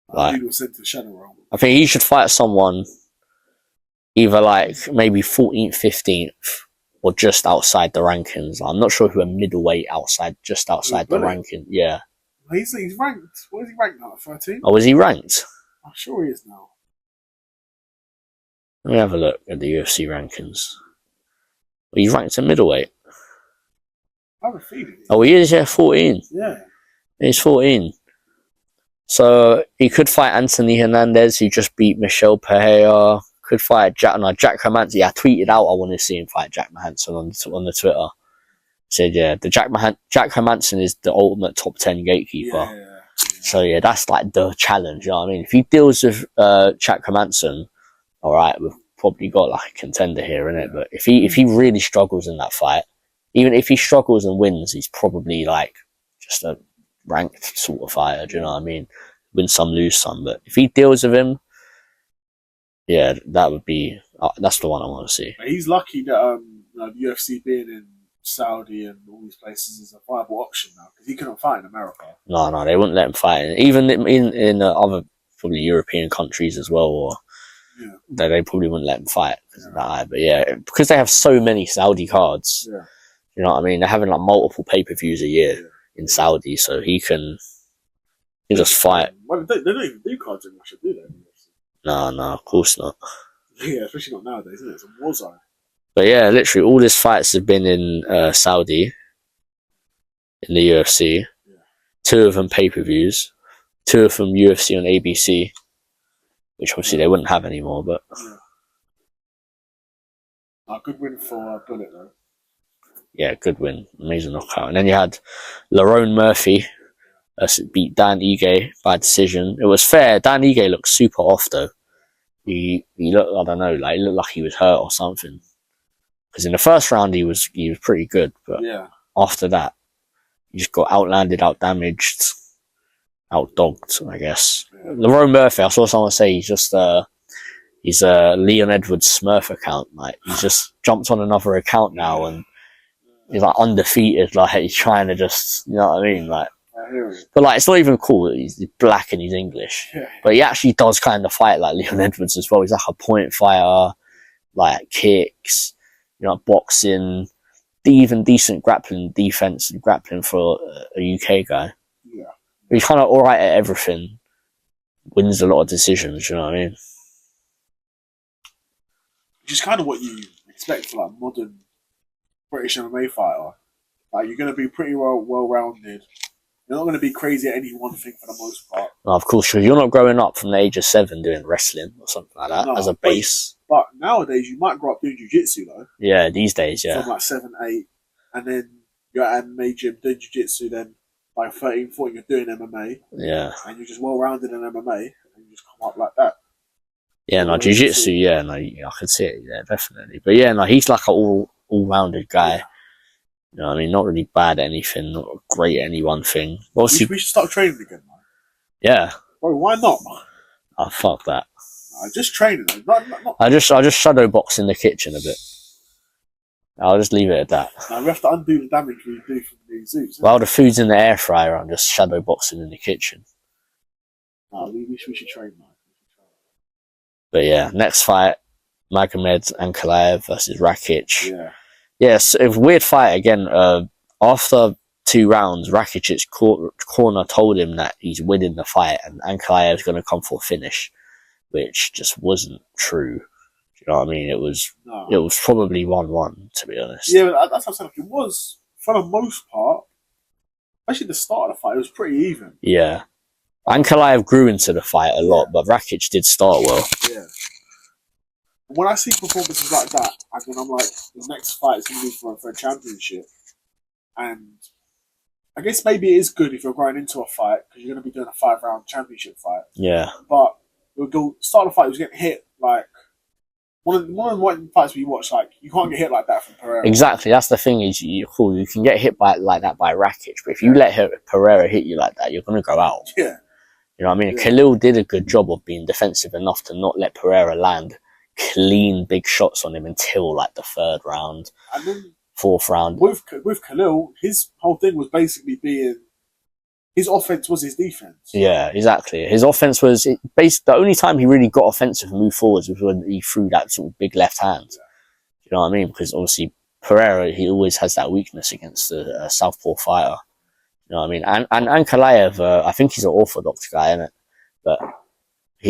Like, he was sent to the shadow realm. I think he should fight someone either like maybe 14th, 15th, or just outside the rankings. I'm not sure who a middleweight just outside the ranking. Yeah. He's ranked. What is he ranked now? 13? Oh, is he ranked? I'm sure he is now. Let me have a look at the UFC rankings. Well, he's ranked at middleweight. I have a feeling. Oh, he is, yeah, 14. Yeah. He's 14. So he could fight Anthony Hernandez, who just beat Michel Pereira. Could fight Jack Hermanson. Yeah, I tweeted out I want to see him fight Jack Hermanson on the Twitter. Said, yeah, the Jack Hermanson is the ultimate top 10 gatekeeper. Yeah. So yeah, that's like the challenge, you know what I mean? If he deals with Jack Hermanson, alright, we've probably got like a contender here, innit? But if he really struggles in that fight, even if he struggles and wins, he's probably like just a ranked sort of fighter. Do you know what I mean? Win some, lose some. But if he deals with him, yeah, that would be that's the one I want to see. He's lucky that the UFC being in Saudi and all these places is a viable option now because he couldn't fight in America. No, they wouldn't let him fight. Even in other probably European countries as well, or they probably wouldn't let him fight because of that. But yeah, because they have so many Saudi cards. Yeah. You know what I mean? They're having like multiple pay-per-views a year in Saudi, so he can just fight. Well, they don't even do cards in Russia, do they? No, of course not. Yeah, especially not nowadays, isn't it? It's a war zone. But yeah, literally all his fights have been in Saudi, in the UFC. Yeah. 2 of them pay-per-views, 2 of them UFC on ABC, which obviously they wouldn't have anymore. But a good win for Bullet though. Yeah, good win, amazing knockout. And then you had Lerone Murphy beat Dan Ige by decision. It was fair. Dan Ige looked super off though. He looked, I don't know, like he looked like he was hurt or something. Because in the first round he was pretty good, but after that he just got outlanded, outdamaged, outdogged, I guess. Yeah. Lerone Murphy, I saw someone say he's a Leon Edwards Smurf account. Like he's just jumped on another account now and he's like undefeated. Like he's trying to just, you know what I mean? Like, but like it's not even cool. He's black and he's English, but he actually does kind of fight like Leon Edwards as well. He's like a point fighter, like kicks, you know, boxing, even decent grappling defense and grappling for a UK guy. Yeah, he's kind of all right at everything. Wins a lot of decisions. You know what I mean? Which is kind of what you expect for like modern British MMA fighter. Like you're going to be pretty well-rounded. You're not going to be crazy at any one thing for the most part. No, of course, you're not growing up from the age of 7 doing wrestling or something like that as a base. But nowadays, you might grow up doing jiu-jitsu though. Yeah, these days, yeah. From like 7, 8, and then you're at MMA gym doing jiu-jitsu. Then by 13, 14, you're doing MMA. Yeah. And you're just well-rounded in MMA, and you just come up like that. Yeah, no, jiu-jitsu, yeah, no, I could see it, yeah, definitely. But yeah, no, he's like an all-rounded guy. Yeah. You know what I mean? Not really bad at anything, not great at any one thing. We should start training again, man. Yeah. Bro, why not? Oh, fuck that. Just training. Not... I just shadow box in the kitchen a bit. I'll just leave it at that. No, we have to undo the damage we do from the zoos. While the food's in the air fryer, I'm just shadow boxing in the kitchen. No, we should train, man. But yeah, next fight, Magomed Ankalaev versus Rakic. Yeah. Yes, a weird fight again. After 2 rounds, Rakic's corner told him that he's winning the fight and Ankalaev's going to come for a finish, which just wasn't true. Do you know what I mean? It was probably 1-1, to be honest. Yeah, but that's what I'm saying. It was, for the most part, actually the start of the fight, it was pretty even. Yeah. Ankalaev grew into the fight a lot, but Rakic did start well. Yeah. When I see performances like that, and then I'm like, the next fight is going to be for a championship. And I guess maybe it is good if you're going into a fight, because you're going to be doing a 5-round championship fight. Yeah. But the start of the fight, he was getting hit, like, one of the fights we watched, like, you can't get hit like that from Pereira. Exactly, that's the thing, is you can get hit like that by Rakic, but if you let Pereira hit you like that, you're going to go out. Yeah. You know what I mean? Yeah. Khalil did a good job of being defensive enough to not let Pereira land clean big shots on him until like the 3rd round, and then 4th round. With Khalil, his whole thing was basically being his offense was his defense. Yeah, exactly. His offense was the only time he really got offensive and moved forwards was when he threw that sort of big left hand. Yeah. You know what I mean? Because obviously Pereira, he always has that weakness against a southpaw fighter. You know what I mean? And Ankalaev, I think he's an orthodox guy, isn't it? But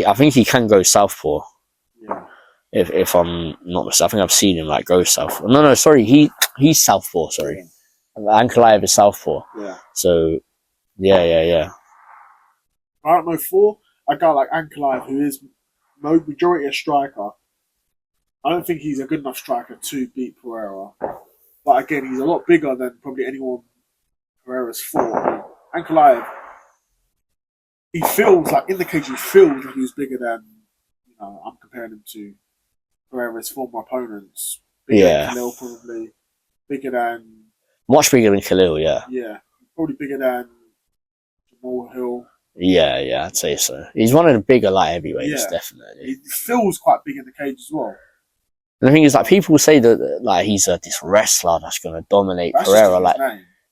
I think he can go southpaw. Yeah. If I'm not mistaken, I think I've seen him like go southpaw. No, sorry, he's southpaw. Sorry, Ankalaev is southpaw. Yeah. So, yeah. I don't know, for a guy like Ankalaev, who is majority a striker, I don't think he's a good enough striker to beat Pereira. But again, he's a lot bigger than probably anyone Pereira's fought. Ankalaev, he feels like in the cage, he feels like he was bigger than, you know, I'm comparing him to Pereira's former opponents. Bigger than Khalil, probably. Bigger than Much bigger than Khalil, yeah. Yeah, probably bigger than Jamal Hill. Yeah, I'd say so. He's one of the bigger light heavyweights, definitely. He feels quite big in the cage as well. And the thing is, like, people say that like he's this wrestler that's going to dominate Pereira. Like,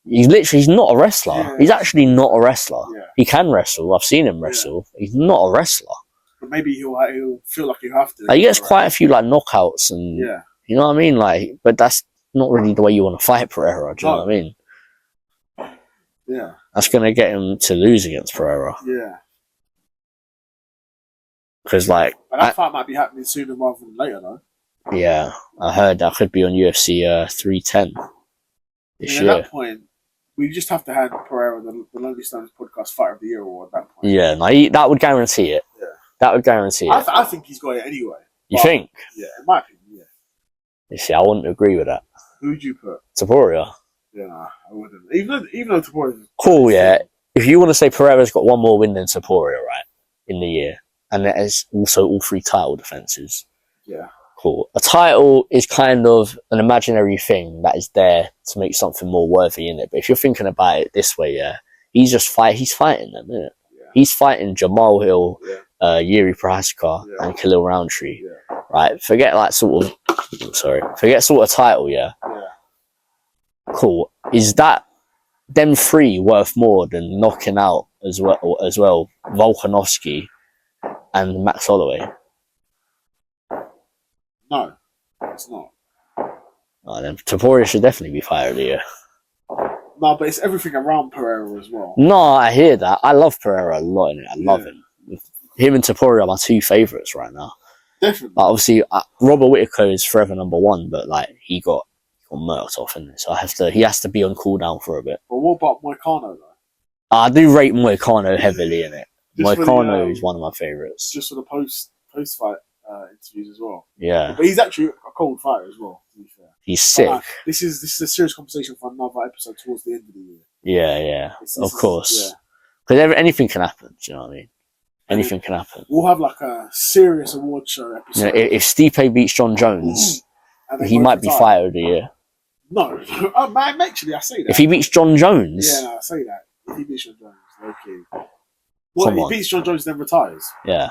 he's not a wrestler. Yeah, he's actually not a wrestler. Yeah. He can wrestle. I've seen him wrestle. Yeah. He's not a wrestler. But maybe he'll feel like he'll have to. Like, he gets quite a few like knockouts, and you know what I mean. Like, but that's not really the way you want to fight Pereira. Do you know what I mean? Yeah. That's going to get him to lose against Pereira. Yeah. Because like, and that fight might be happening sooner rather than later, though. Yeah, I heard that could be on UFC 310 this year. At that point, we just have to hand Pereira the Lonely Stones Podcast Fighter of the Year award at that point. Yeah, no, that would guarantee it. Yeah. That would guarantee it. I think he's got it anyway. You think? Yeah, in my opinion, yeah. You see, I wouldn't agree with that. Who would you put? Topuria. Yeah, nah, I wouldn't. Even though Topuria's cool, yeah. If you want to say Pereira's got one more win than Topuria, right, in the year, and that is also all 3 title defenses. Yeah. Cool. A title is kind of an imaginary thing that is there to make something more worthy in it. But if you're thinking about it this way, yeah, he's fighting them, isn't it? Yeah. He's fighting Jamal Hill, Yuri Prohaska, and Khalil Roundtree. Yeah. Right? Forget sort of title, yeah. Cool. Is that them 3 worth more than knocking out as well Volkanovski and Max Holloway? No, it's not. Oh, then Topuria should definitely be Fighter of the Year. No, but it's everything around Pereira as well. No, I hear that. I love Pereira a lot. I love him. Him and Topuria are my 2 favourites right now. Definitely. Like, obviously, Robert Whittaker is forever number 1, but like he got murked off, innit? So he has to be on cooldown for a bit. But what about Moicano though? I do rate Moicano heavily in it. Moicano is one of my favourites. Just for the post fight interviews as well. Yeah, but he's actually a cold fighter as well. To be fair, he's sick. This is a serious conversation for another episode towards the end of the year. Yeah, of course. Because anything can happen. Do you know what I mean? Anything can happen. We'll have like a serious award show episode. You know, if Stipe beats John Jones, he might be Fighter of the Year. No, actually, I say that. If he beats John Jones, I say that. If he beats John Jones, okay. Well, if he beats John Jones, then retires. Yeah.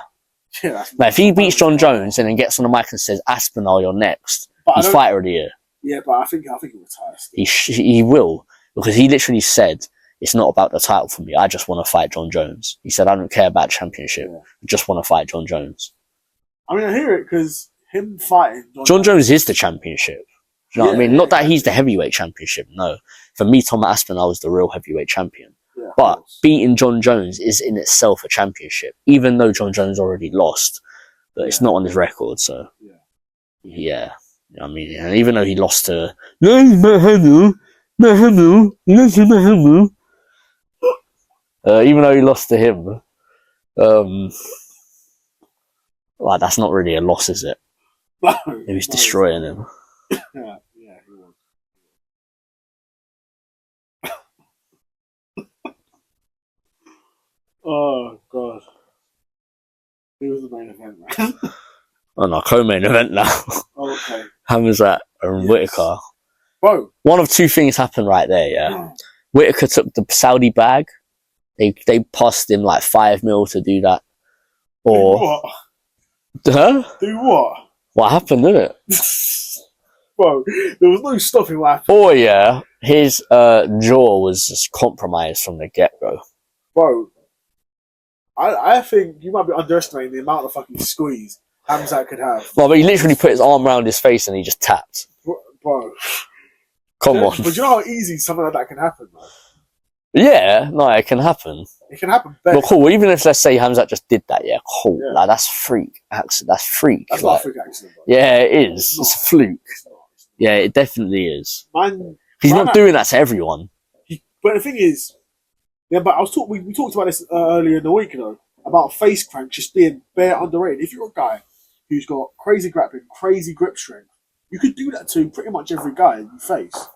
Now, if he beats John Jones and then gets on the mic and says, Aspinall, you're next, he's Fighter of the Year. Yeah, but I think he retires. He will, because he literally said, it's not about the title for me. I just want to fight John Jones. He said, I don't care about championship. I just want to fight John Jones. I mean, I hear it because him fighting John Jones is the championship. Do you know what I mean? Not that he's the heavyweight championship. No. For me, Tom Aspinall is the real heavyweight champion. Yeah, but beating John Jones is in itself a championship, even though John Jones already lost. But it's not on his record, so yeah. You know what I mean? And even though he lost to even though he lost to him, like, that's not really a loss, is it? He was destroying him. Yeah, he was. Oh god. It was the main event, man. Oh no, co-main event now. Oh, okay. Hamzat and Whittaker. Whoa. One of 2 things happened right there, yeah. Whittaker took the Saudi bag. They passed him like 5 mil to do that. Or do what? Huh? Do what? What happened, didn't it? Bro, there was no stopping what happened. Oh yeah, his jaw was just compromised from the get-go. Bro, I think you might be underestimating the amount of fucking squeeze Hamzat could have. Well, but he literally put his arm around his face and he just tapped. Bro. Come on. But you know how easy something like that can happen, man? Yeah, no, it can happen. It can happen. Well, cool. Even if, let's say, Hamzat just did that, yeah, cool. Yeah. Like, that's freak accident. That's freak. That's not a freak accident, bro. Yeah, it is. It's a fluke. Yeah, it definitely is. He's not doing that to everyone. But the thing is, but we talked about this earlier in the week, about face crank just being bare underrated. If you're a guy who's got crazy grappling, crazy grip strength, you could do that to pretty much every guy you face.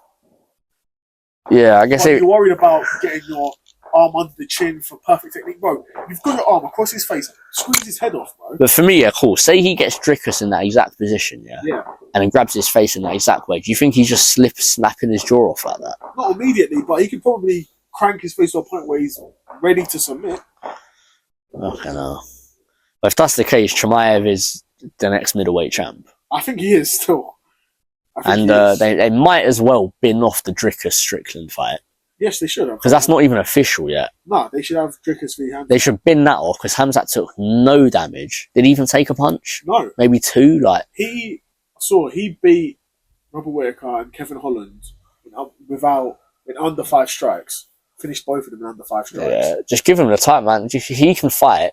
Yeah, I guess you're worried about getting your arm under the chin for perfect technique. Bro, you've got your arm across his face, squeeze his head off, bro. But for me, yeah, cool. Say he gets Drickus in that exact position, Yeah. and then grabs his face in that exact way. Do you think he's just snapping his jaw off like that? Not immediately, but he could probably crank his face to a point where he's ready to submit. Okay, no. But if that's the case, Chimaev is the next middleweight champ. I think he is still. And they might as well bin off the Drickus Strickland fight. Yes, they should have. Because that's not even official yet. No, they should have Drickus v. Hamzat. They should bin that off because Hamzat took no damage. Did he even take a punch? No. Maybe two? He beat Robert Whittaker and Kevin Holland in under 5 strikes. Finished both of them in under 5 strikes. Yeah, just give him the time, man. He can fight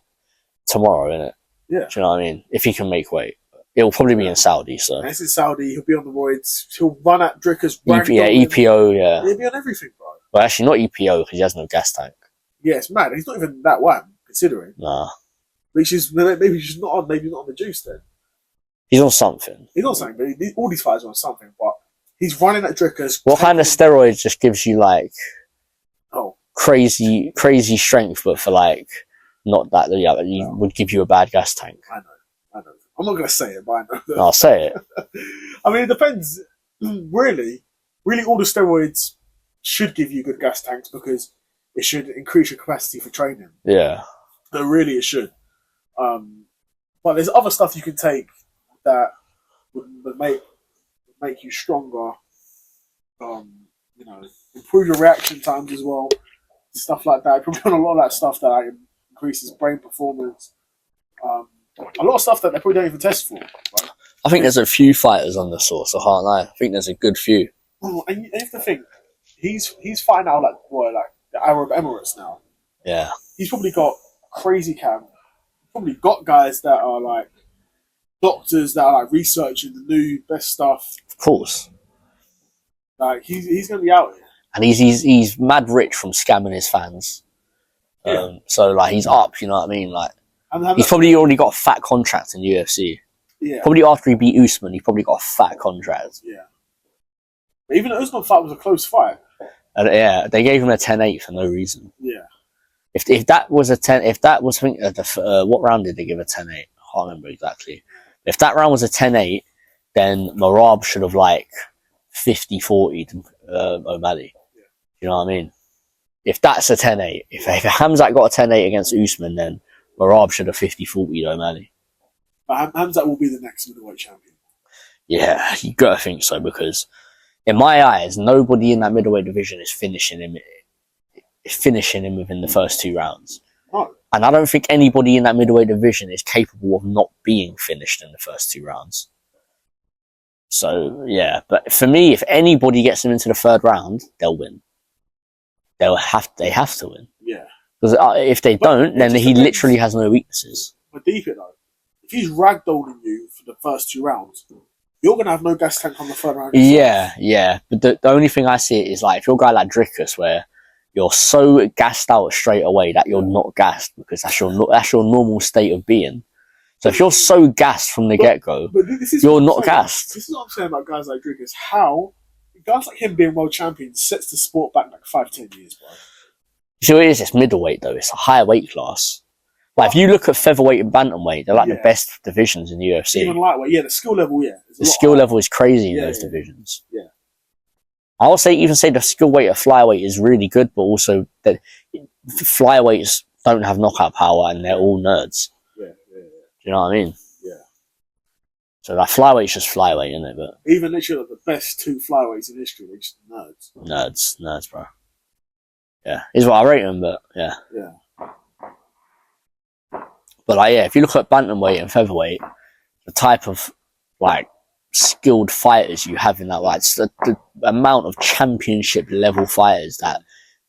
tomorrow, innit? Yeah. Do you know what I mean? If he can make weight. It'll probably be in Saudi, so. This is Saudi, he'll be on the roids. He'll run at Drickus. EPO, yeah. He'll be on everything, bro. Well, actually, not EPO because he has no gas tank. Yeah, it's mad. He's not even that wham, considering. Nah. Maybe he's not on the juice then. He's on something. He's on something, but all these fighters are on something, but he's running at Drickus. What kind of steroids just gives you, crazy strength, but for, not that would give you a bad gas tank? I know. I'm not going to say it, but I know that. I'll say it. I mean, it depends. Really, all the steroids should give you good gas tanks because it should increase your capacity for training. Yeah. So really, it should. But there's other stuff you can take that would make you stronger. Improve your reaction times as well. Stuff like that. Probably on a lot of that stuff that increases brain performance. A lot of stuff that they probably don't even test for. Right? I think there's a few fighters on the source, I can't lie. I think there's a good few. And you have to think, he's fighting out the Arab Emirates now. Yeah. He's probably got crazy camp. He's probably got guys that are doctors that are researching the new best stuff. Of course. He's going to be out here. And he's mad rich from scamming his fans. Yeah. So he's up, you know what I mean? He's probably already got a fat contract in UFC. Yeah. Probably after he beat Usman, he probably got a fat contract. Yeah. But even the Usman fight was a close fight. And they gave him a 10-8 for no reason. Yeah. If that was I think what round did they give a 10-8? I can't remember exactly. If that round was a 10-8, then Marab should have 50-40 O'Malley. Yeah. You know what I mean? If that's a 10-8, if Hamzat got a 10-8 against Usman, then Marab should have 50-40 O'Malley. But Hamzat will be the next middleweight champion. Yeah, you gotta think so because, in my eyes, nobody in that middleweight division is finishing him within the first 2 rounds. No. And I don't think anybody in that middleweight division is capable of not being finished in the first 2 rounds. So yeah, but for me, if anybody gets him into the 3rd round, they'll win. They have to win. Yeah. Because if they don't, then he literally has no weaknesses. But deep it though, if he's ragdolling you for the first 2 rounds, you're going to have no gas tank on the 3rd round. Yeah. But the only thing I see is if you're a guy like Drickus, where you're so gassed out straight away that you're not gassed because that's your normal state of being. So if you're so gassed from the get-go, you're not gassed. This is what I'm saying about guys like Drickus. How guys like him being world champion sets the sport back 5-10 years, bro. So it is, it's middleweight though, it's a higher weight class. If you look at featherweight and bantamweight, they're the best divisions in the UFC. Even lightweight, the skill level, the skill level is crazy in those divisions. Yeah. I'll even say the skill weight of flyweight is really good, but also that flyweights don't have knockout power and they're all nerds. Yeah. Do you know what I mean? Yeah. So flyweight's just flyweight, isn't it? But even literally the best 2 flyweights in history, they're just nerds. Nerds, bro. Yeah, is what I rate them, but yeah. Yeah. But if you look at bantamweight and featherweight, the type of skilled fighters you have in that, the amount of championship level fighters that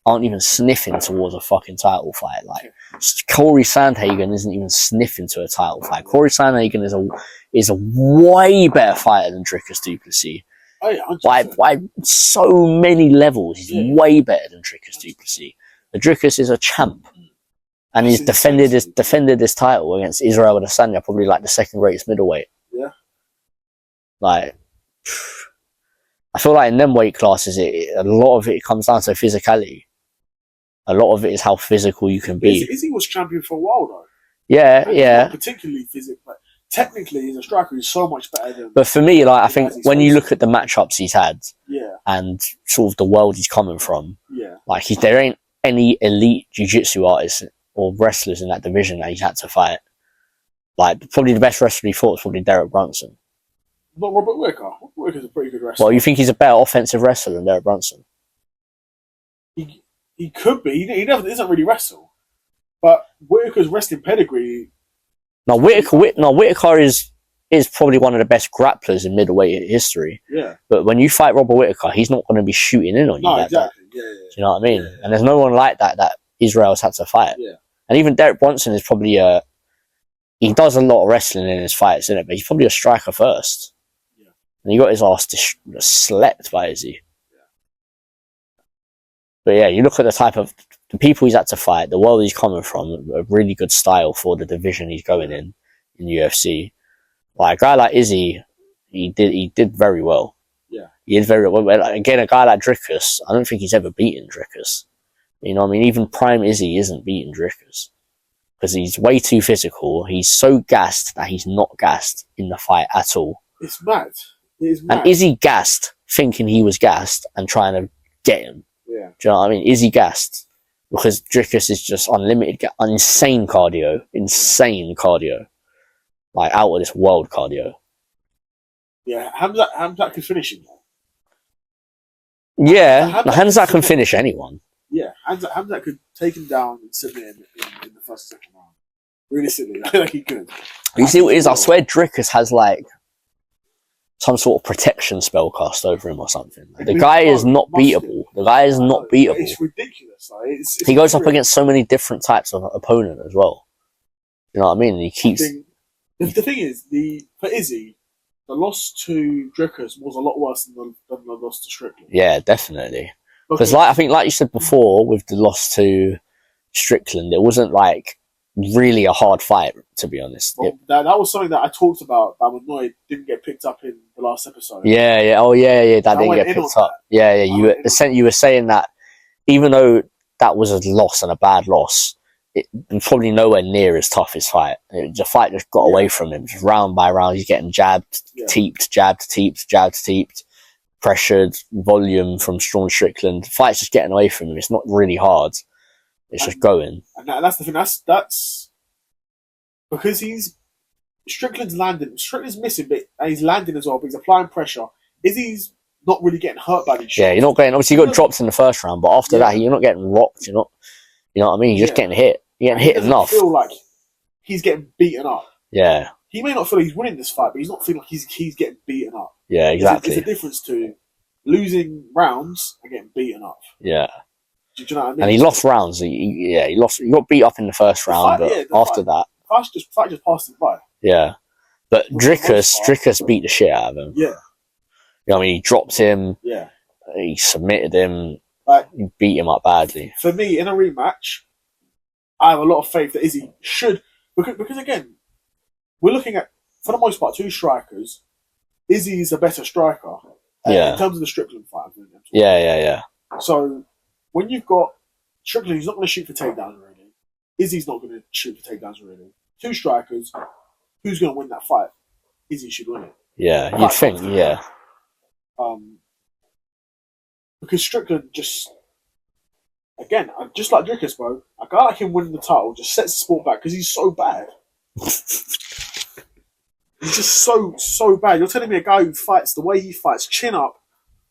aren't even sniffing towards a fucking title fight. Corey Sandhagen isn't even sniffing to a title fight. Corey Sandhagen is a way better fighter than Drickus du Plessis. Oh, yeah, by so many levels, he's way better than Drickus du Plessis. The Drickus is a champ. And he's defended his title against Israel Adesanya, probably the 2nd greatest middleweight. Yeah. I feel in them weight classes, a lot of it comes down to physicality. A lot of it is how physical you can be. Izzy was champion for a while though. Yeah, and yeah. He's not particularly physical, but technically he's a striker who's so much better than. But for me, like I think when you look at the matchups he's had, and sort of the world he's coming from, like there ain't any elite jiu-jitsu artists or wrestlers in that division that he's had to fight. Like probably the best wrestler he fought was probably Derek Brunson. Not Robert Whittaker. Robert Whittaker's a pretty good wrestler. Well, you think he's a better offensive wrestler than Derek Brunson? He could be. He doesn't really wrestle. But Whittaker's wrestling pedigree. No, Whittaker is probably one of the best grapplers in middleweight history. Yeah. But when you fight Robert Whittaker, he's not going to be shooting in on you. No, like exactly. That. Yeah. Do you know what I mean? Yeah. And there's no one like that Israel's had to fight. Yeah. And even Derek Brunson is probably he does a lot of wrestling in his fights, isn't it? But he's probably a striker first. Yeah. And he got his ass slept by Izzy. But yeah, you look at the type of the people he's had to fight, the world he's coming from, a really good style for the division he's going in UFC. Like a guy like Izzy, he did very well. Yeah, he did very well. Again, a guy like Dricus, I don't think he's ever beaten Dricus. You know what I mean? Even prime Izzy isn't beating Dricus because he's way too physical. He's so gassed that he's not gassed in the fight at all. It's mad. It is mad. And Izzy gassed, thinking he was gassed and trying to get him. Yeah. Do you know what I mean? Is he gassed? Because Dricus is just unlimited, insane cardio. Like out of this world cardio. Yeah, Hamzat can finish him. Yeah, Hamzat can finish anyone. Yeah, Hamzat could take him down and submit him in the first and second round. Realistically, like he could. You see what it is? I swear Dricus has like some sort of protection spell cast over him or something. The guy is not beatable. The guy is not beatable. It's ridiculous. Like, he goes up against so many different types of opponent as well. You know what I mean? He keeps. The thing is, for Izzy, the loss to Dricus was a lot worse than the loss to Strickland. Yeah, definitely. Because I think, like you said before, with the loss to Strickland, it wasn't like really a hard fight, to be honest. Well, that was something that I talked about that I'm annoyed didn't get picked up in the last episode. Yeah. Oh, yeah. That didn't get picked up. Yeah. You were saying that even though that was a loss and a bad loss, it was probably nowhere near as tough as fight. The fight just got away from him, just round by round. He's getting jabbed, teeped, pressured, volume from Sean Strickland. The fight's just getting away from him. It's not really hard. It's just going. And that's the thing. That's because Strickland's landing. Strickland's missing, but he's landing as well. But he's applying pressure. Izzy's not really getting hurt by these shots. Yeah, you're not getting. Obviously, you got dropped in the first round, but after that, you're not getting rocked. You're not. You know what I mean? You're just getting hit. You're getting hit enough. Feel like he's getting beaten up. Yeah. He may not feel like he's winning this fight, but he's not feeling like he's getting beaten up. Yeah, exactly. There's a difference to losing rounds and getting beaten up. Yeah. Do you know what I mean? And he lost rounds. He lost. He got beat up in the first round, but after that, the fight just passed him by. Yeah. But Dricus beat the shit out of him. Yeah. You know what I mean? He dropped him. Yeah. He submitted him. Like, he beat him up badly. For me, in a rematch, I have a lot of faith that Izzy should, because again, we're looking at, for the most part, two strikers. Izzy's a better striker. In terms of the Strickland fight. Yeah. So, when you've got Strickland, he's not going to shoot for takedowns really. Izzy's not going to shoot for takedowns really. Two strikers, who's going to win that fight? Izzy should win it. Yeah, you'd think, yeah. Because Strickland just, again, just like Dricus, bro, a guy like him winning the title just sets the sport back because he's so bad. He's just so bad. You're telling me a guy who fights the way he fights, chin up,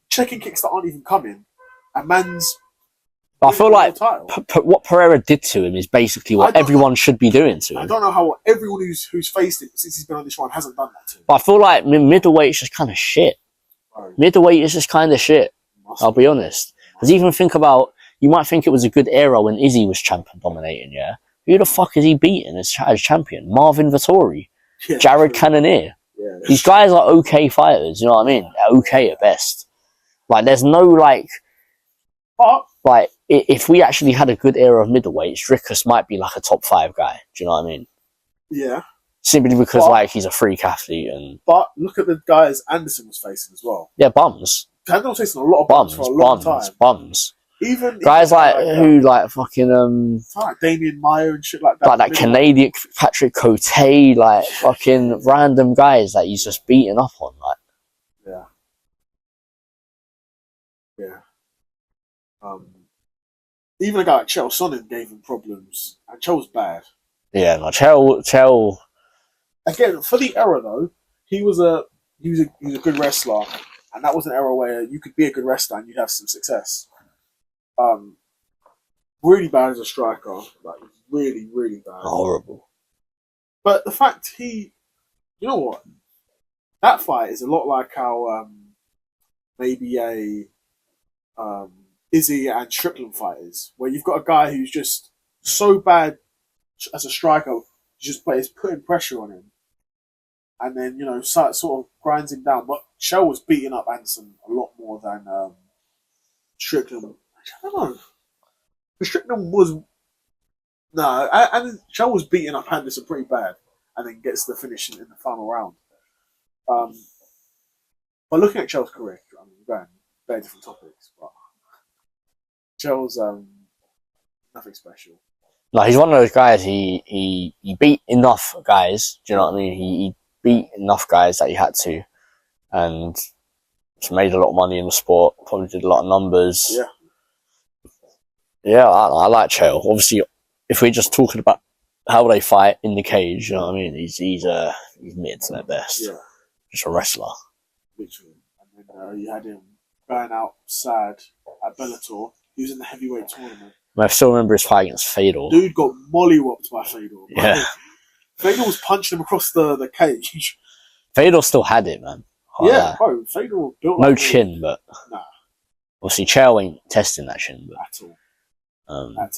checking kicks that aren't even coming, and man's. I feel like what Pereira did to him is basically what everyone should be doing to him. I don't know how everyone who's faced it since he's been on this run hasn't done that to him. But I feel like middleweight is just kind of shit. Right. Middleweight is just kind of shit. I'll be honest. Because even think about, you might think it was a good era when Izzy was champion dominating, yeah? Who the fuck is he beating as champion? Marvin Vettori, Jared Cannonier. Yeah, these guys are okay fighters, you know what I mean? They're okay at best. Like, there's no, like... Like, if we actually had a good era of middleweights, Dricus might be like a top 5 guy. Do you know what I mean? Yeah. Simply because, like, he's a freak athlete and... But look at the guys Anderson was facing as well. Yeah, bums. Anderson was facing a lot of bums for a long time. Bums. Even guys like who like fucking like Damien Meyer and shit like that. Like that Canadian Patrick Cote, like fucking random guys that he's just beating up on, like. Yeah. Even a guy like Chael Sonnen gave him problems, and Chael's bad. Yeah, no, Chael. Again, for the era though, he was a good wrestler, and that was an era where you could be a good wrestler and you'd have some success. Really bad as a striker, like really, really bad. Horrible. But the fact you know what, that fight is a lot like how maybe a Izzy and Strickland fight is, where you've got a guy who's just so bad as a striker, but is putting pressure on him, and then sort of grinds him down. But Chael was beating up Anderson a lot more than Strickland. I don't know. Strickland was and Chael was beating up Anderson pretty bad, and then gets the finish in the final round. But looking at Chael's career, I mean, we're going very different topics, but Chael's nothing special. No, he's one of those guys. He beat enough guys. Do you know what I mean? He beat enough guys that he had to, and he's made a lot of money in the sport. Probably did a lot of numbers. Yeah. Yeah, I like Chael. Obviously, if we're just talking about how they fight in the cage, you know what I mean? He's mid at best. Yeah. Just a wrestler. Literally. And then you had him going out sad at Bellator. He was in the heavyweight tournament. I still remember his fight against Fedor. Dude got mollywopped by Fedor. Yeah. Fedor was punching him across the cage. Fedor still had it, man. Bro. Fedor built no chin, but nah. Obviously, Chael ain't testing that chin, but at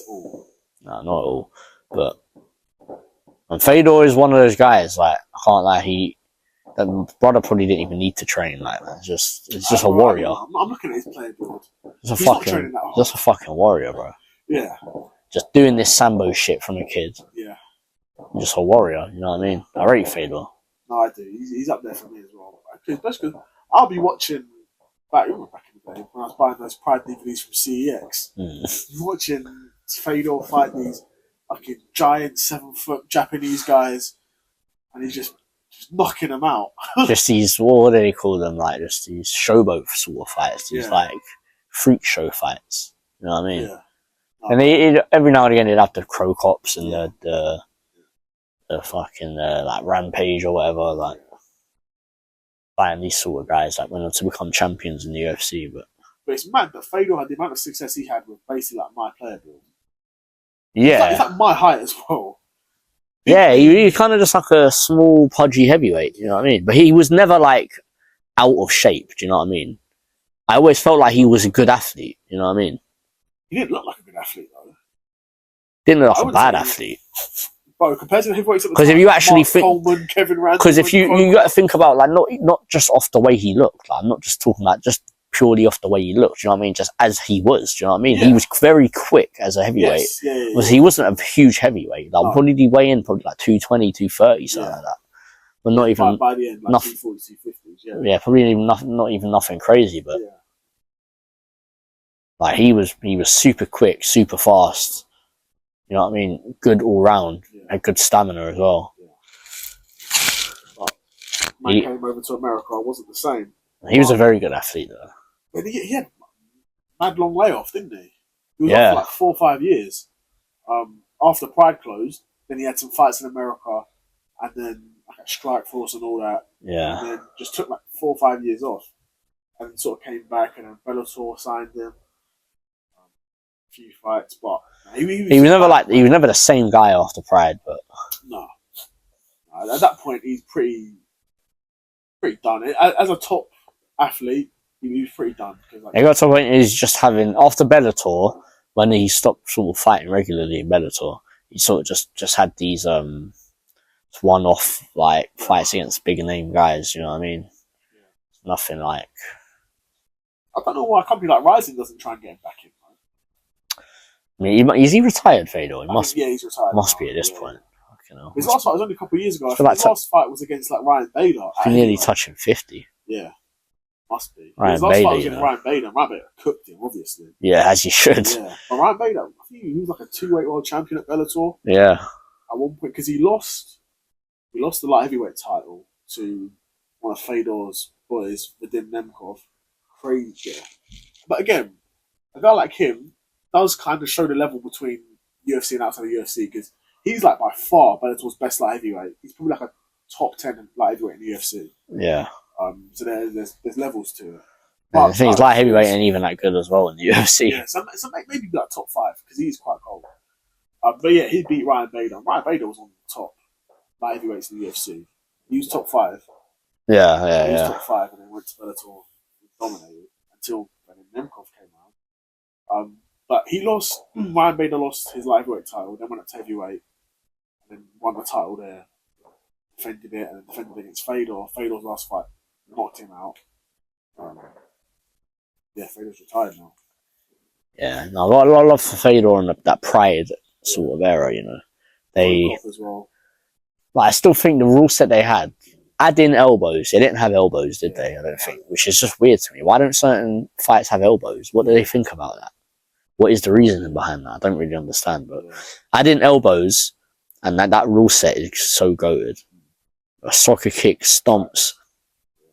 all. No, not at all. But and Fedor is one of those guys. Like, I can't lie, that brother probably didn't even need to train. Like, man, it's just a warrior. I'm looking at his player build. He's just a fucking warrior, bro. Yeah. Just doing this Sambo shit from a kid. Yeah. Just a warrior, you know what I mean? I rate Fedor. No, I do. He's up there for me as well. Because I'll be watching back in the day when I was buying those Pride DVDs from CEX. Watching Fedor fight these fucking giant 7-foot Japanese guys, and he's just knocking them out. Just these, what do they call them? Like, just these showboat sort of fights. These like freak show fights. You know what I mean? Yeah. And every now and again, they'd have the Crow Cops and the fucking like Rampage or whatever, like fighting these sort of guys that went on to become champions in the UFC. But it's mad that Fedor had the amount of success he had with basically like my player build. Yeah, he's like my height as well. Yeah, he's kind of just like a small, pudgy heavyweight. You know what I mean? But he was never like out of shape. Do you know what I mean? I always felt like he was a good athlete. You know what I mean? He didn't look like a good athlete though. Didn't look like a bad athlete. Bro, compared to the heavyweights at the time, because if you actually Mark think, Coleman, Kevin Randall, because if you got to think about like not just off the way he looked. Like, I'm not just talking about just purely off the way he looked. Do you know what I mean? Just as he was. Do you know what I mean? Yeah. He was very quick as a heavyweight. Yes, He wasn't a huge heavyweight. Like, what did he weigh in? Probably like 220, 230, something like that. But not even by the end, like nothing. 240, 250s. Yeah, probably even not even nothing crazy. But like he was super quick, super fast. You know what I mean? Good all round. Had good stamina as well. But when he came over to America, I wasn't the same. He was a very good athlete though. But he had mad long layoff, didn't he? He was off for like 4 or 5 years. After Pride closed, then he had some fights in America, and then like a Strike Force and all that. Yeah. And then just took like 4 or 5 years off, and then sort of came back, and then Bellator signed him. A few fights, but he was never the same guy after Pride. But no, at that point he's pretty done. As a top athlete, he was pretty done. He got to a point he's just having after Bellator, when he stopped sort of fighting regularly in Bellator, he sort of just had these one-off like fights against bigger name guys. You know what I mean? Nothing like. I don't know why a company like Rising doesn't try and get him back in. I mean, is he retired, Fedor? He must be. Yeah, he's retired. Must be at this point. His last fight was only a couple of years ago. His last fight was against like Ryan Bader. Nearly touching 50. Yeah. Must be. Ryan His last fight Bader, was in Ryan Bader. Ryan Bader cooked him, obviously. Yeah, as you should. Yeah. But Ryan Bader, I think he was like a 2-weight world champion at Bellator. Yeah. At one point, because he lost the light heavyweight title to one of Fedor's boys, Vadim Nemkov. Crazy. But again, a guy like him does kind of show the level between UFC and outside of UFC, because he's like by far Bellator's best light heavyweight. He's probably like a top 10 light heavyweight in the UFC. Yeah. So there's levels to it. But the thing is, light heavyweight ain't even that good as well in the UFC. Yeah, so maybe like top 5, because he's quite cold. But yeah, he beat Ryan Bader. Ryan Bader was on the top light heavyweights in the UFC. He was top 5. Yeah. He was top 5, and then went to Bellator and dominated until Nemkov came out. But he lost. Ryan Bader lost his light heavyweight title, then went up to heavyweight, and then won the title there. Defended it, and then defended against Fedor. Fedor's last fight knocked him out. Fedor's retired now. Yeah, no, I love for Fedor and that pride sort of era, you know. As well. But I still think the rule set they had, add in elbows. They didn't have elbows, did they? I don't think, which is just weird to me. Why don't certain fights have elbows? What do they think about that? What is the reasoning behind that? I don't really understand. But add in elbows, and that rule set is so goated. A soccer kick, stomps.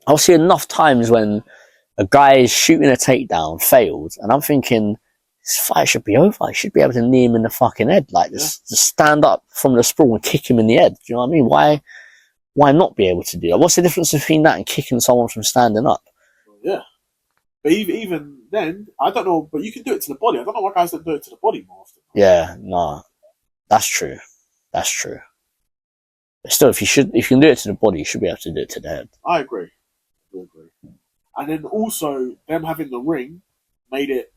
I'll see enough times when a guy is shooting a takedown, failed, and I'm thinking, this fight should be over. I should be able to knee him in the fucking head. Like, just stand up from the sprawl and kick him in the head. Do you know what I mean? Why not be able to do that? What's the difference between that and kicking someone from standing up? Yeah. But even then, I don't know, but you can do it to the body. I don't know why guys don't do it to the body more often. Yeah, no. That's true. But still, if you can do it to the body, you should be able to do it to the head. I agree. And then also, them having the ring made it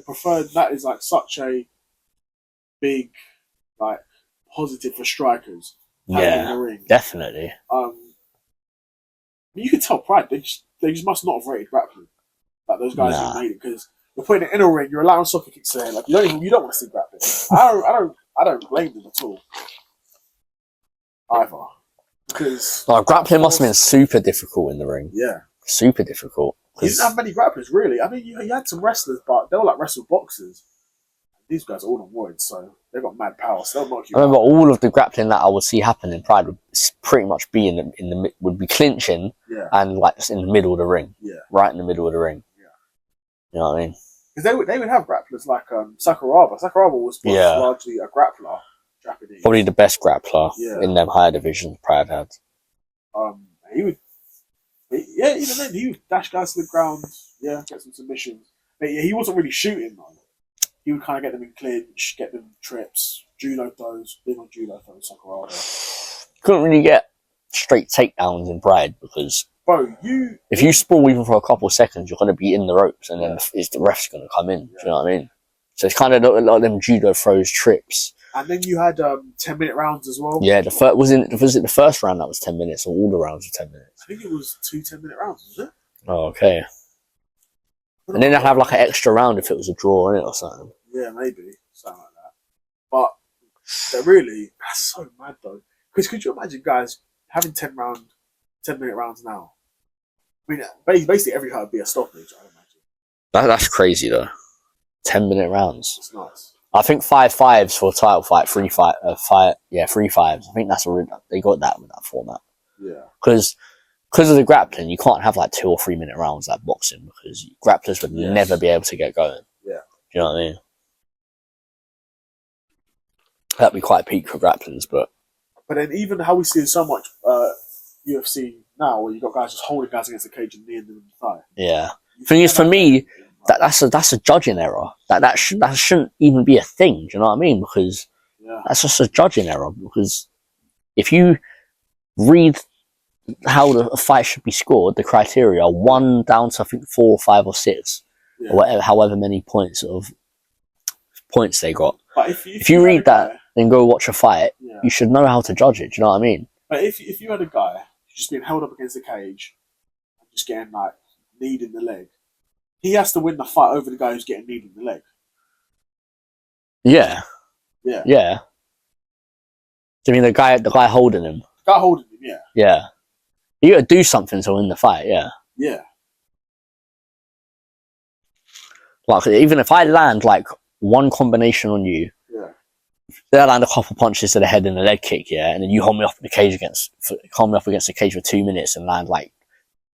preferred. That is like such a big, like, positive for strikers. Yeah, the ring. Definitely. You can tell Pride, they just must not have rated grappling. Like, those guys who made it, because you're putting it in a ring, you're allowing soccer kicks there. Like, you don't want to see grappling. I don't blame them at all. Either. Because grappling must have been super difficult in the ring. Yeah. Super difficult. You didn't have many grapplers, really. I mean, you had some wrestlers, but they were like wrestle boxers. These guys are all on roids, so they've got mad power, so they'll knock you I remember out. all of the grappling that I would see happen in Pride would pretty much be would be clinching and like just in the middle of the ring. Yeah. Right in the middle of the ring. Yeah. You know what I mean? Because they would have grapplers like Sakuraba. Sakuraba was largely a grappler. Japanese. Probably the best grappler in them higher divisions Pride had. Even then, he would dash guys to the ground, get some submissions. But he wasn't really shooting, though. He would kind of get them in clinch, get them trips, judo throws, big on judo throws, Sakuraba. Couldn't really get straight takedowns in Pride because if you sprawl even for a couple of seconds, you're going to be in the ropes and then the ref's going to come in. Do you know what I mean? So it's kind of a lot of them judo throws, trips. And then you had 10-minute rounds as well. Yeah, was it the first round that was 10 minutes or all the rounds were 10 minutes? I think it was 2 10-minute rounds, was it? Oh, okay. And then they'd have like an extra round if it was a draw in it or something. Yeah, maybe. Something like that. But that's so mad though. Because could you imagine guys having 10-minute rounds now? I mean, basically every fight would be a stoppage, I imagine. That's crazy though. 10-minute rounds. That's nice. I think 5-5s for a title fight, 3-5. 3-5s. I think they got that with that format. Yeah. Because of the grappling, you can't have like 2 or 3 minute rounds like boxing because grapplers would never be able to get going. Yeah. Do you know what I mean? That'd be quite peak for grapplers, but then even how we see so much UFC now, where you got guys just holding guys against the cage and kneeing them in the thigh. Yeah. Thing is, for me, that's a judging error. That shouldn't even be a thing. Do you know what I mean? Because that's just a judging error. Because if you read how the fight should be scored, the criteria 1 down to I think 4, 5, or 6, or whatever, however many points they got. But if you read that, then go watch a fight. You should know how to judge it. Do you know what I mean? But if you had a guy just being held up against the cage and just getting like kneed in the leg, he has to win the fight over the guy who's getting kneed in the leg. Yeah. Yeah. Yeah. I mean, the guy holding him. The guy holding him, yeah. Yeah. You got to do something to win the fight, yeah. Yeah. Like, even if I land like one combination on you, then I land a couple punches to the head and a leg kick, and then you hold me up against the cage for 2 minutes and land like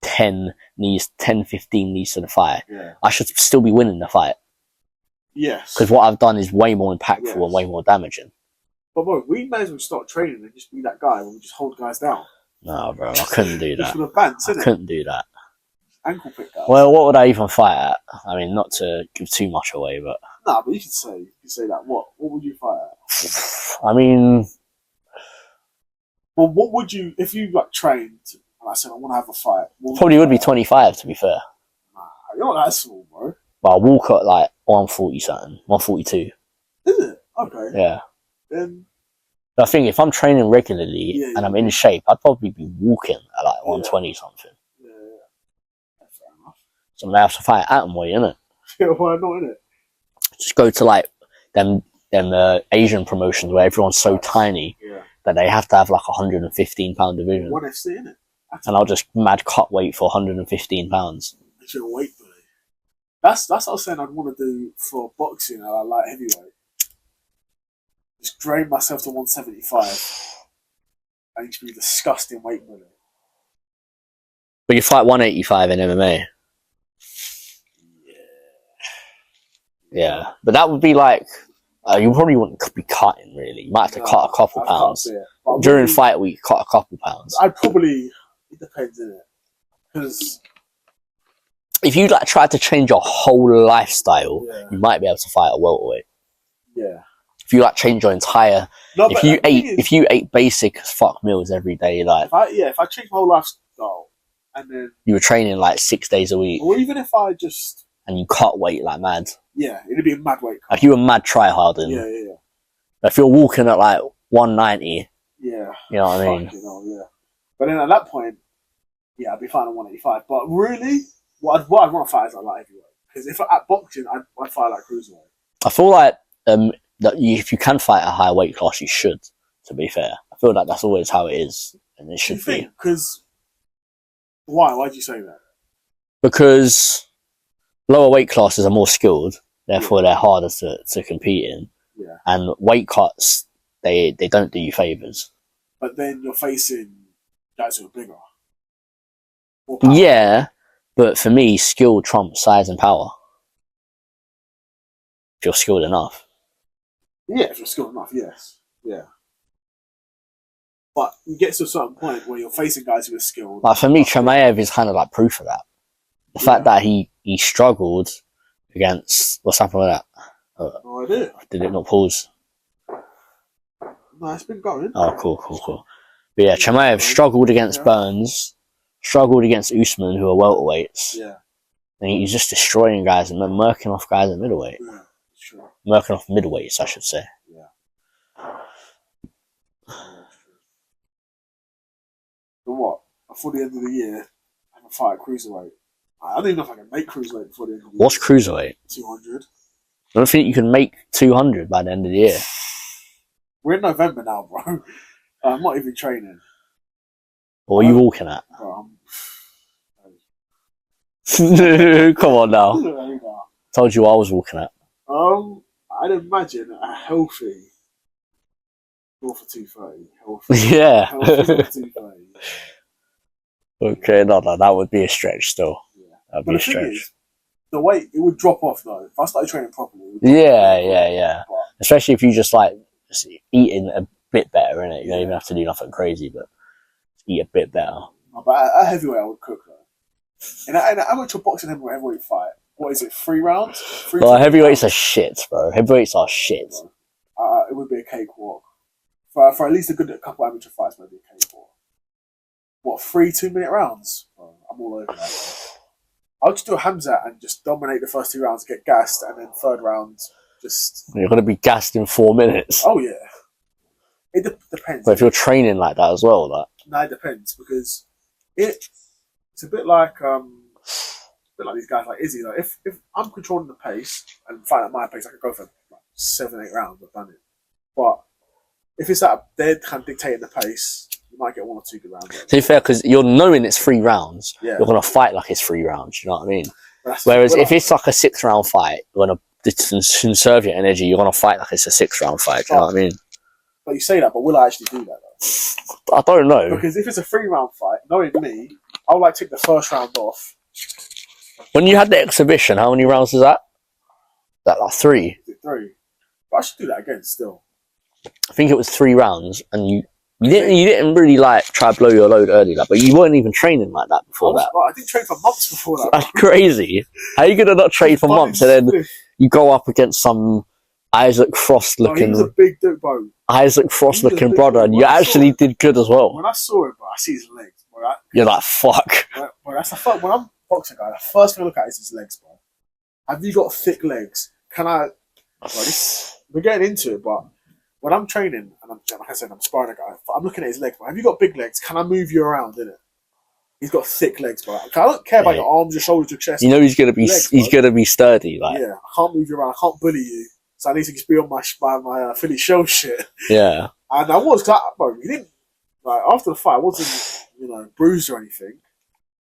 10 knees, 10, 15 knees to the thigh. I should still be winning the fight. Yes. Because what I've done is way more impactful and way more damaging. But bro, we may as well start training and just be that guy where we just hold guys down. No, bro, I couldn't do that. Just for the bands, I couldn't do that. Ankle pick guys. Well, what would I even fight at? I mean, not to give too much away, but... Nah, but you can say that. What would you fight at? I mean... Well, what would you, if you like trained, and I said, I want to have a fight. Probably would be 25, to be fair. Nah, you're not that small, bro. But I'll walk at like 140 something, 142. Is it? Okay. Yeah. Then... I think if I'm training regularly and I'm in shape, I'd probably be walking at like 120 something. Yeah. Fair enough. So I'm gonna have to fight atom weight, innit? Yeah, why not, innit? Just go to like them Asian promotions where everyone's so tiny that they have to have like 115-pound division. 1FC, innit? And I'll just mad cut weight for 115 pounds. It's your weight, buddy. That's what I was saying I'd want to do for boxing at like light heavyweight. Just drain myself to 175 and just be disgusting weight, buddy. But you fight 185 in MMA. Yeah, but that would be like you probably wouldn't be cutting really. You might have to cut a couple pounds during fight week. Cut a couple pounds. I'd probably. It depends, innit? Because if you like try to change your whole lifestyle, you might be able to fight a welterweight. Yeah. If you like change your entire, if you ate basic as fuck meals every day, like if I change my whole lifestyle and then you were training like 6 days a week, or even if I just and you cut weight like mad, it'd be a mad weight cut. Like you were mad try harding. Yeah. If you're walking at like 190, you know what I mean. But then at that point, I'd be fighting 185. But really, what I'd want to fight is like light heavyweight. Because if at boxing, I'd fight like cruiserweight. I feel like that if you can fight a higher weight class, you should. To be fair, I feel like that's always how it is, and it should be. Because why? Why do you say that? Because lower weight classes are more skilled, therefore they're harder to compete in. Yeah. And weight cuts, they don't do you favours. But then you're facing guys who are bigger. Yeah, but for me, skill trumps size and power. If you're skilled enough. Yeah, if you're skilled enough, yes. Yeah. But you get to a certain point where you're facing guys who are skilled. Like for me, Chimaev is kind of like proof of that. The fact that he struggled against... What's happened with that? No idea. Did it not pause? No, it's been going. Oh, cool. But yeah, Chimaev struggled against Burns, struggled against Usman, who are welterweights. Yeah. And he's just destroying guys and then murking off guys at middleweight. Yeah, sure. Murking off middleweights, I should say. Yeah. So what? Before the end of the year, I can fight cruiserweight. I don't even know if I can make cruiserweight before the end of the year. What's cruiserweight? 200. I don't think you can make 200 by the end of the year. We're in November now, bro. I'm not even training. What are you walking at? Bro, Come on now. Told you what I was walking at. I'd imagine a healthy north of 230. Healthy. Yeah. Healthy north of 230. Okay, no, that would be a stretch still. Yeah. That'd be a stretch. The weight, it would drop off though. If I started training properly. Yeah. Especially if you just eating a bit better, innit? You don't even have to do nothing crazy, but eat a bit better. But at heavyweight, I would cook though. In an amateur boxing heavyweight fight, what is it? 3 rounds? Heavyweights are shit, bro. Heavyweights are shit. It would be a cakewalk. For at least a good couple amateur fights, maybe a cakewalk. What, 3 2-minute rounds? Bro, I'm all over that. I'll just do a Hamzat and just dominate the first 2 rounds, get gassed, and then third round, just... You're going to be gassed in 4 minutes. Oh, yeah. It depends. But if you're training like that as well, No, it depends, because it's a bit like these guys like Izzy. Like if I'm controlling the pace and fighting at my pace, I could go for like 7, 8 rounds. I've done it. But if it's that they're kind of dictating the pace, you might get 1 or 2 good rounds. To be fair, because you're knowing it's 3 rounds, Yeah. you're going to fight like it's 3 rounds. You know what I mean? Whereas if it's like a 6-round fight, you want to conserve your energy. You want to fight like it's a 6-round fight. Do you know what I mean? But you say that, but will I actually do that though? I don't know. Because if it's a 3-round fight, knowing me, I would like take the first round off. When you had the exhibition, how many rounds was that? That like 3. 3. But I should do that again still. I think it was 3 rounds, and you didn't really like try to blow your load early, like, but you weren't even training like that before that. I didn't train for months before that. That's crazy. How are you gonna not train for months and then you go up against some Isaac Frost looking? He was a big dude, bro. Isaac Frost looking brother, and you actually did good as well. When I saw it, bro, I see his legs, bro. You're like, fuck. Bro, that's the first. When I'm a boxing guy, the first thing I look at is his legs, bro. Have you got thick legs? Can I? Bro, we're getting into it, but when I'm training and like I said, I'm sparring a guy, I'm looking at his legs. Bro. Have you got big legs? Can I move you around? Innit? He's got thick legs, bro. I don't care about your arms, your shoulders, your chest. You know he's gonna be gonna be sturdy, like. Yeah, I can't move you around. I can't bully you. So I need to just be on my Philly show shit. Yeah. And I was, bro. He didn't like after the fight. I wasn't bruised or anything.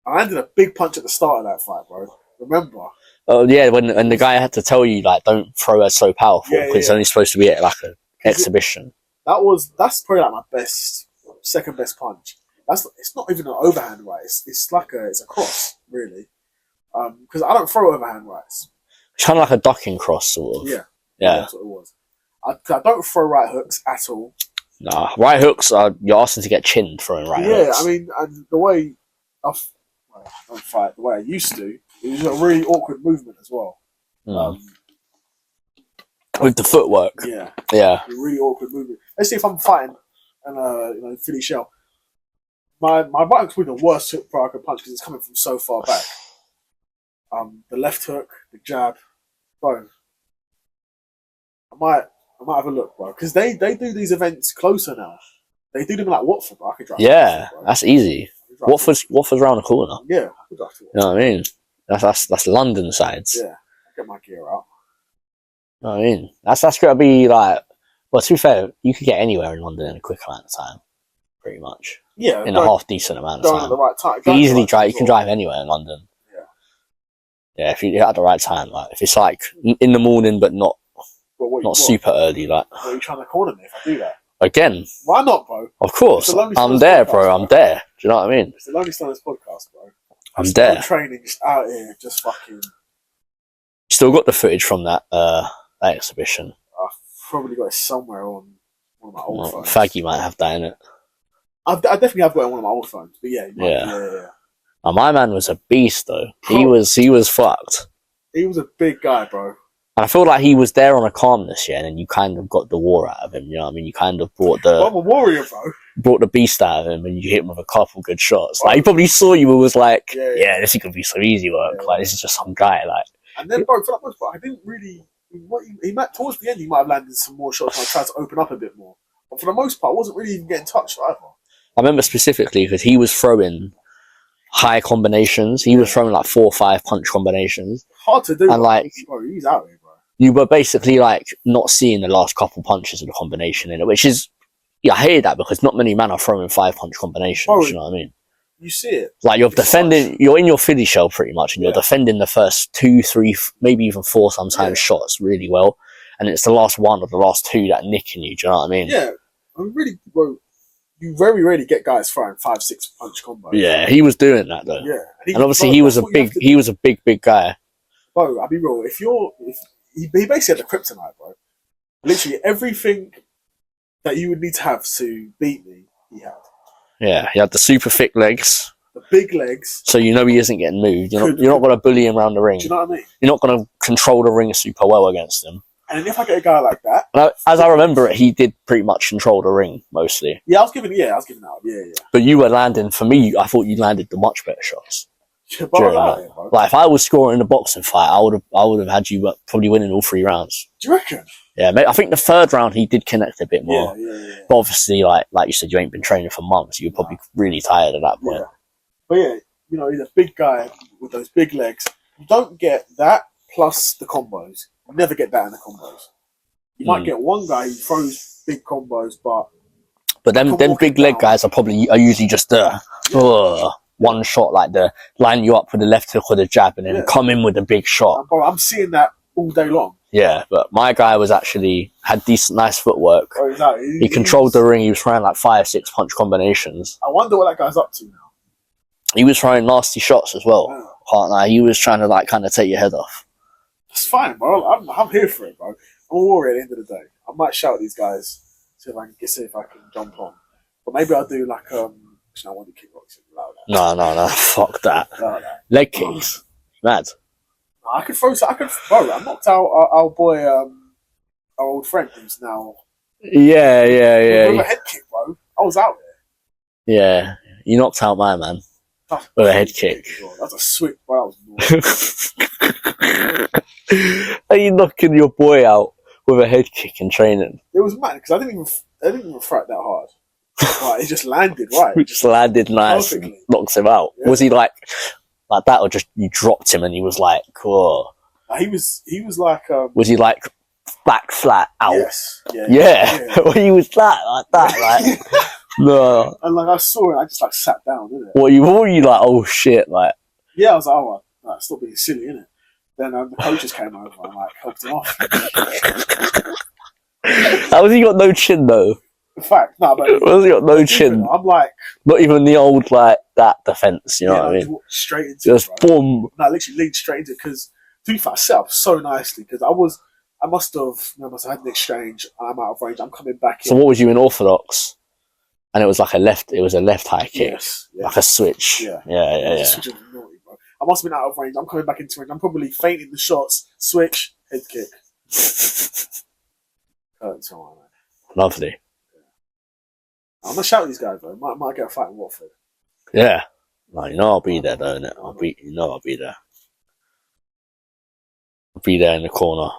I landed a big punch at the start of that fight, bro. Remember? Oh yeah, when the guy had to tell you like don't throw her so powerful because it's only supposed to be at like an exhibition. That's probably like my second best punch. It's not even an overhand right. It's a cross really. Because I don't throw overhand rights. It's kind of like a ducking cross sort of. Yeah. That's what it was. I don't throw right hooks at all. Nah, right hooks you're asking to get chinned throwing right hooks. Yeah, I mean, and the way I don't fight the way I used to. It was a really awkward movement as well. With the footwork. Yeah. Yeah. A really awkward movement. Let's see if I'm fighting and Philly shell. My right hook's probably the worst hook I could punch because it's coming from so far back. The left hook, the jab, bro. I might have a look, bro, because they do these events closer now. They do them like Watford, bro. I could drive. Yeah, that's easy. Watford's around the corner. Yeah, I could drive to Watford. You know what I mean? That's London sides. Yeah, get my gear out. You know what I mean? That's gotta be like. Well, to be fair, you could get anywhere in London in a quick amount of time, pretty much. Yeah, in a half decent amount of time. At the right time. You can drive anywhere in London. Yeah, if you're at the right time, like if it's like in the morning but not super early, like. Are you trying to corner me if I do that? Again. Why not, bro? Of course. I'm there, bro. I'm there. Do you know what I mean? It's the Lonely Stoners podcast, bro. I'm there. Training, just out here, just fucking. Still got the footage from that exhibition. I've probably got it somewhere on one of my old phones. Faggy might have that in it. I definitely have got it on one of my old phones, but yeah. Oh, my man was a beast, though. He was fucked. He was a big guy, bro. And I feel like he was there on a calmness, yeah, and then you kind of got the war out of him, you know what I mean? You kind of brought I'm a warrior, bro. Brought the beast out of him, and you hit him with a couple good shots. Like, he probably saw you and was like, yeah, this is going to be some easy work. Like, this is just some guy, like. And then, bro, for that most part, I didn't really... He might, towards the end, he might have landed some more shots and I tried to open up a bit more. But for the most part, I wasn't really even getting touched either. I remember specifically because he was throwing high combinations. He was throwing like 4 or 5 punch combinations. Hard to do. And like, bro, he's out here, bro. You were basically like not seeing the last couple punches of the combination in it, which is, yeah, I hear that because not many men are throwing 5-punch combinations. Bro, you know what I mean? You see it. Like you're in your Philly shell pretty much, and you're defending the first 2, 3, maybe even 4 sometimes shots really well, and it's the last 1 or the last 2 that nicking you. Do you know what I mean? Yeah, I'm really, bro. You very rarely get guys throwing 5-6 punch combos. Yeah, he was doing that though. Yeah, and obviously he was a big guy. Bro, I'll be real. He basically had the kryptonite, bro. Literally everything that you would need to have to beat me, he had. Yeah, he had the super thick legs. The big legs. So you know he isn't getting moved. You're not going to bully him around the ring. Do you know what I mean? You're not going to control the ring super well against him. And if I get a guy like that... Now, as I remember it, he did pretty much control the ring, mostly. Yeah, I was giving that up. Yeah. But you were landing, for me, I thought you landed the much better shots. Yeah, bro. Like, if I was scoring a boxing fight, I would have had you probably winning all 3 rounds. Do you reckon? Yeah, I think the 3rd round he did connect a bit more. Yeah. But obviously, like you said, you ain't been training for months. You're probably really tired at that point. Yeah. But yeah, you know, he's a big guy with those big legs. You don't get that plus the combos. You never get that in the combos. You might get one guy who throws big combos, but them big leg guys are usually just there. one shot, like the line you up with the left hook or the jab and then come in with a big shot. Bro, I'm seeing that all day long. Yeah, but my guy was actually had decent, nice footwork. Oh, exactly. He controlled the ring. He was throwing like 5-6 punch combinations. I wonder what that guy's up to now. He was throwing nasty shots as well. Yeah. Partner, he was trying to like kind of take your head off. It's fine, bro. I'm here for it, bro. I'm a warrior at the end of the day. I might shout at these guys, see if I can jump on. But maybe I'll do like I want to kickboxing without that. No, fuck that. No. Leg kicks, mad. I could throw. Bro, I knocked out our boy, our old friend who's now. Yeah. With a head kick, bro. I was out there. Yeah, you knocked out my man with a head kick. That's a sweet. Bro, Are you knocking your boy out with a head kick in training? It was mad because I didn't even throw it that hard. Right, it just landed right. It just landed nice and knocks him out. Yeah. Was he like that, or just you dropped him and he was like, "Whoa"? He was like. Was he like back flat out? Yes. Yeah. Well, he was like that, like. No. And like I saw it, I just like sat down, didn't it? What were you like? Oh shit! Like. Yeah, I was like, oh, well, stop being silly, innit? Then the coaches came over and like helped him off. How has he got no chin though? In fact, no, but has he got no chin? I'm like, not even the old like that defense. You know what I mean? Straight into just it, boom. No, literally leaned straight into it because to be fair, I set up so nicely because I must have had an exchange. I'm out of range. I'm coming back. So what was you in orthodox? And it was like a left high kick, yes. Like a switch. Yeah. Switch naughty, bro. I must have been out of range. I'm coming back into range. I'm probably feinting the shots. Switch, head kick. Lovely. Yeah. I'm gonna shout at these guys though. Might get a fight in Watford. Yeah. Well, you know I'll be there, though, innit? I'll be there. I'll be there in the corner.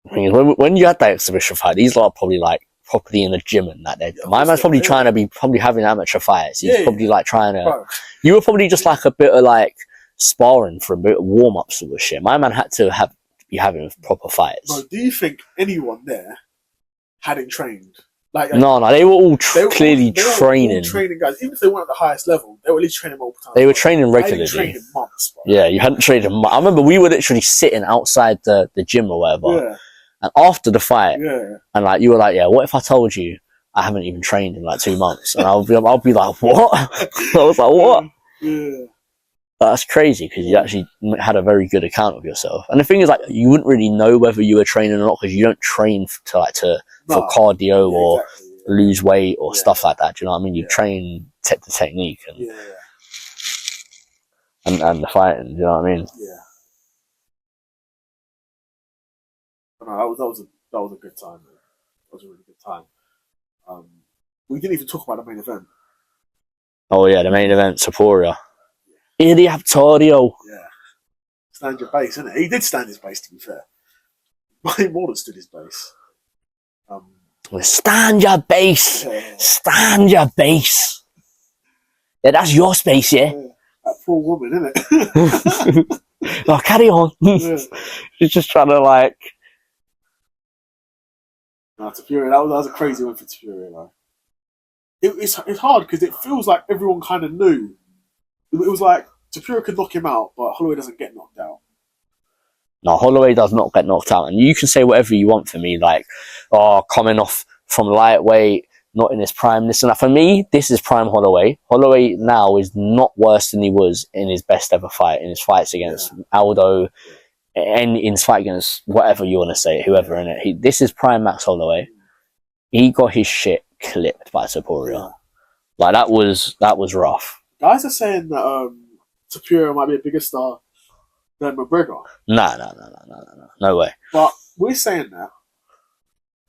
The thing is, when you had that exhibition fight, these lot are probably like properly in the gym and that. My man's probably trying to be having amateur fights. He's probably like trying to. Bro. You were probably just like a bit of like sparring for a bit of warm up sort of shit. My man had to be having proper fights. Bro, do you think anyone there hadn't trained? Like no, they were all clearly training. Training guys, even if they weren't at the highest level, they were at least training multiple times. They were training regularly. They trained in months, bro. Yeah, you hadn't trained in months. I remember we were literally sitting outside the gym or whatever. Yeah. And after the fight, and like you were like, yeah, what if I told you I haven't even trained in like 2 months? And I'll be like, what? I was like, what? Yeah. That's crazy because you actually had a very good account of yourself. And the thing is, like, you wouldn't really know whether you were training or not because you don't train for cardio or lose weight or stuff like that. Do you know what I mean? You train the technique and the fighting. Do you know what I mean? Yeah. No, that was a good time. Man. That was a really good time. We didn't even talk about the main event. Oh yeah, the main event, Saporia. Iriaptorio. Yeah. Stand your base, innit? He did stand his base, to be fair. Way more than stood his base. Stand your base. Yeah. Stand your base. Yeah, that's your space, yeah? That poor woman, innit? Oh, carry on. Yeah. She's just trying to like... No, Tafuria, that was a crazy one for Tafuria, though. It's hard because it feels like everyone kind of knew. It was like Tafuria could knock him out, but Holloway doesn't get knocked out. No, Holloway does not get knocked out. And you can say whatever you want for me, like, coming off from lightweight, not in his prime, this and that. For me, this is prime Holloway. Holloway now is not worse than he was in his best ever fight, in his fights against Aldo, and in his fight against whatever you want to say, whoever in it. This is prime Max Holloway. He got his shit clipped by Saporia. Yeah. Like, that was rough. Guys are saying that Tafuria might be a bigger star than McGregor. No way. But we're saying that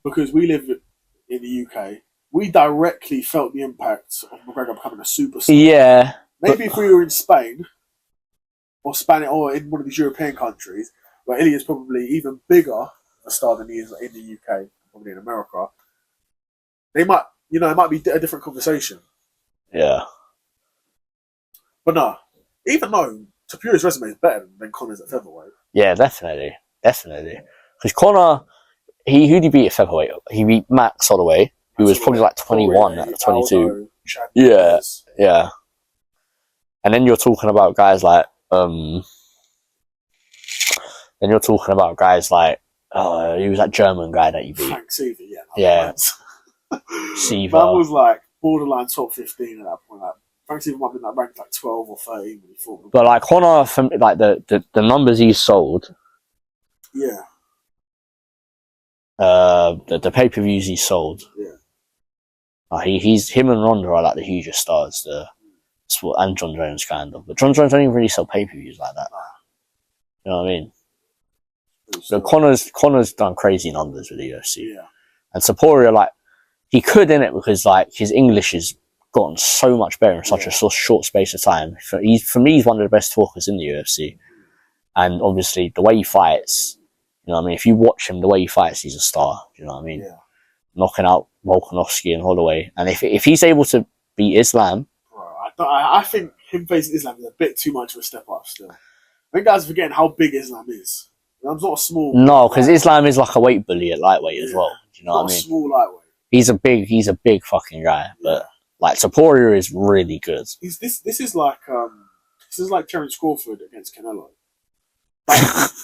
because we live in the UK. We directly felt the impact of McGregor becoming a superstar. Yeah. Maybe if we were in Spain or in one of these European countries where Ilya's probably even bigger a star than he is in the UK, probably in America, they might, it might be a different conversation. Yeah. But no, even though Tapuria's resume is better than Conor's at featherweight. Yeah, definitely. Because Conor, who did he beat at featherweight? He beat Max Holloway, who was probably like 21 at 22. Yeah. Yeah. And then you're talking about guys like, who was that German guy that you beat? Frank Seaver, yeah. Yeah. Seaver. Man was like borderline top 15 at that point. Like, Frank Seaver might have been like ranked like 12 or 13 when he fought. But like Conor, like the numbers he's sold. Yeah. The pay-per-views he sold. Yeah. He's him and Ronda are like the hugest stars. And John Jones kind of, but John Jones don't even really sell pay-per-views like that. You know what I mean? But Conor's done crazy numbers with the UFC. Yeah. And Topuria, like, he could in it because like his English has gotten so much better in such a short space of time. For me, he's one of the best talkers in the UFC. And obviously, the way he fights, you know what I mean? If you watch him, the way he fights, he's a star. You know what I mean? Yeah. Knocking out Volkanovski and Holloway. And if he's able to beat Islam... I think him facing Islam is a bit too much of a step up still. I think guys are forgetting how big Islam is. Islam's not a small... No, because Islam is like a weight bully at lightweight as well. Do you know what I mean? Not a small lightweight. He's a big fucking guy. But, like, Topuria is really good. This is like Terence Crawford against Canelo.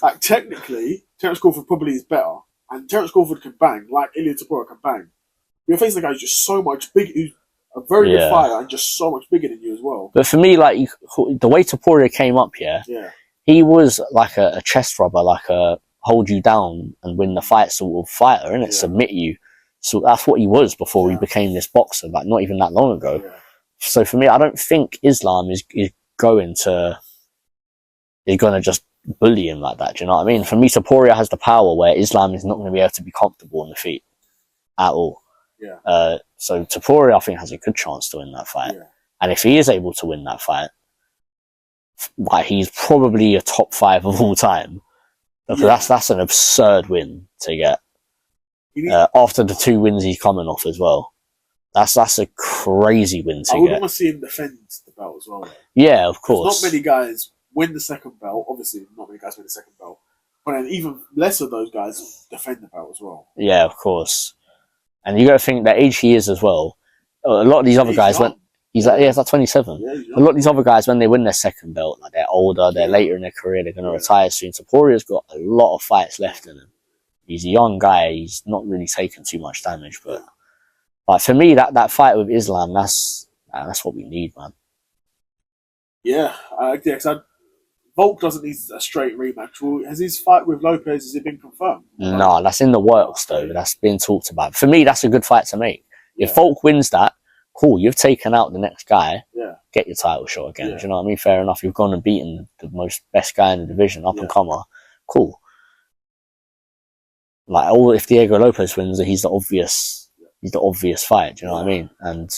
Like technically, Terence Crawford probably is better. And Terence Crawford can bang, like Ilia Topuria can bang. You're facing a guy who's just so much big... A very good fighter and just so much bigger than you as well. But for me, like the way Topuria came up here, he was like a chest rubber, like a hold you down and win the fight sort of fighter, innit? Submit you. So that's what he was before he became this boxer, like not even that long ago. Yeah. So for me, I don't think Islam is going to just bully him like that. Do you know what I mean? For me, Topuria has the power where Islam is not going to be able to be comfortable on the feet at all. Yeah. So Topuria, I think, has a good chance to win that fight. Yeah. And if he is able to win that fight, like he's probably a top 5 of all time. Because that's an absurd win to get. After the 2 wins he's coming off as well. That's a crazy win to get. I would want to see him defend the belt as well. Though. Yeah, of course. Not many guys win the second belt. Obviously, not many guys win the second belt. But then even less of those guys defend the belt as well. Yeah, of course. And you got to think the age he is as well. A lot of these other guys he's like 27. Yeah, a lot of these other guys, when they win their second belt, like they're older, they're later in their career, they're going to retire soon. Topuria's got a lot of fights left in him. He's a young guy. He's not really taken too much damage, but like for me, that fight with Islam, that's what we need, man. Yeah, because Volk doesn't need a straight rematch. Has his fight with Lopez, has it been confirmed? No, that's in the works, though. That's been talked about. For me, that's a good fight to make. If Volk wins that, cool, you've taken out the next guy. Yeah. Get your title shot again. Do you know what I mean? Fair enough. You've gone and beaten the best guy in the division, up and comer. Cool. Like, if Diego Lopez wins, he's the obvious fight. Do you know what I mean? And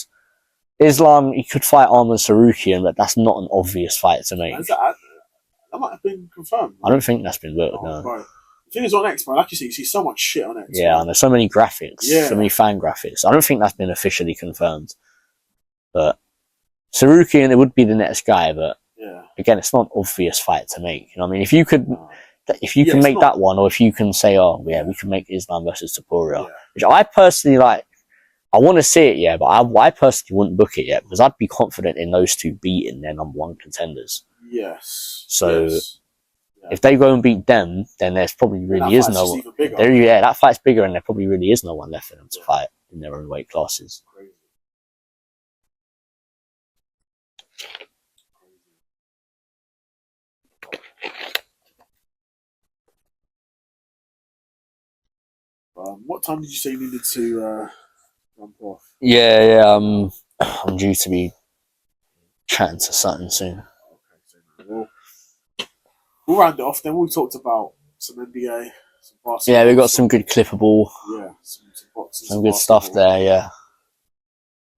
Islam, he could fight Arman Sarukian, but that's not an obvious fight to make. That might have been confirmed. I don't think that's been booked, no. Bro. The thing is on X, bro, like you see so much shit on X. Yeah, and there's so many graphics, so many fan graphics. I don't think that's been officially confirmed. But Sarukian, it would be the next guy, but again, it's not an obvious fight to make. You know what I mean? If you can make that one, or if you can say, we can make Islam versus Topuria, which I personally like. I want to see it, but I personally wouldn't book it yet because I'd be confident in those two beating their number 1 contenders. Yes. So if they go and beat them, then there's probably really is no one. That fight's bigger, and there probably really is no one left for them to fight in their own weight classes. Crazy. What time did you say you needed to jump off? Yeah. I'm due to be chatting to Sutton soon. Okay, so we'll round it off. Then we talked about some NBA, some basketball. Yeah, we got some good clippable. Yeah, some boxing, some good stuff there. Yeah.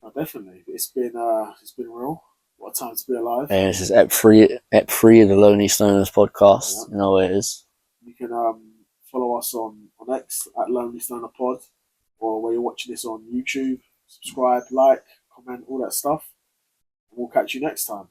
No, definitely. It's been real. What a time to be alive. Yeah, this is Ep.3 of the Lonely Stoners podcast. Yeah. You know what it is. You can follow us on X at Lonely Stoner Pod, or where you're watching this on YouTube. Subscribe, like, comment, all that stuff. And we'll catch you next time.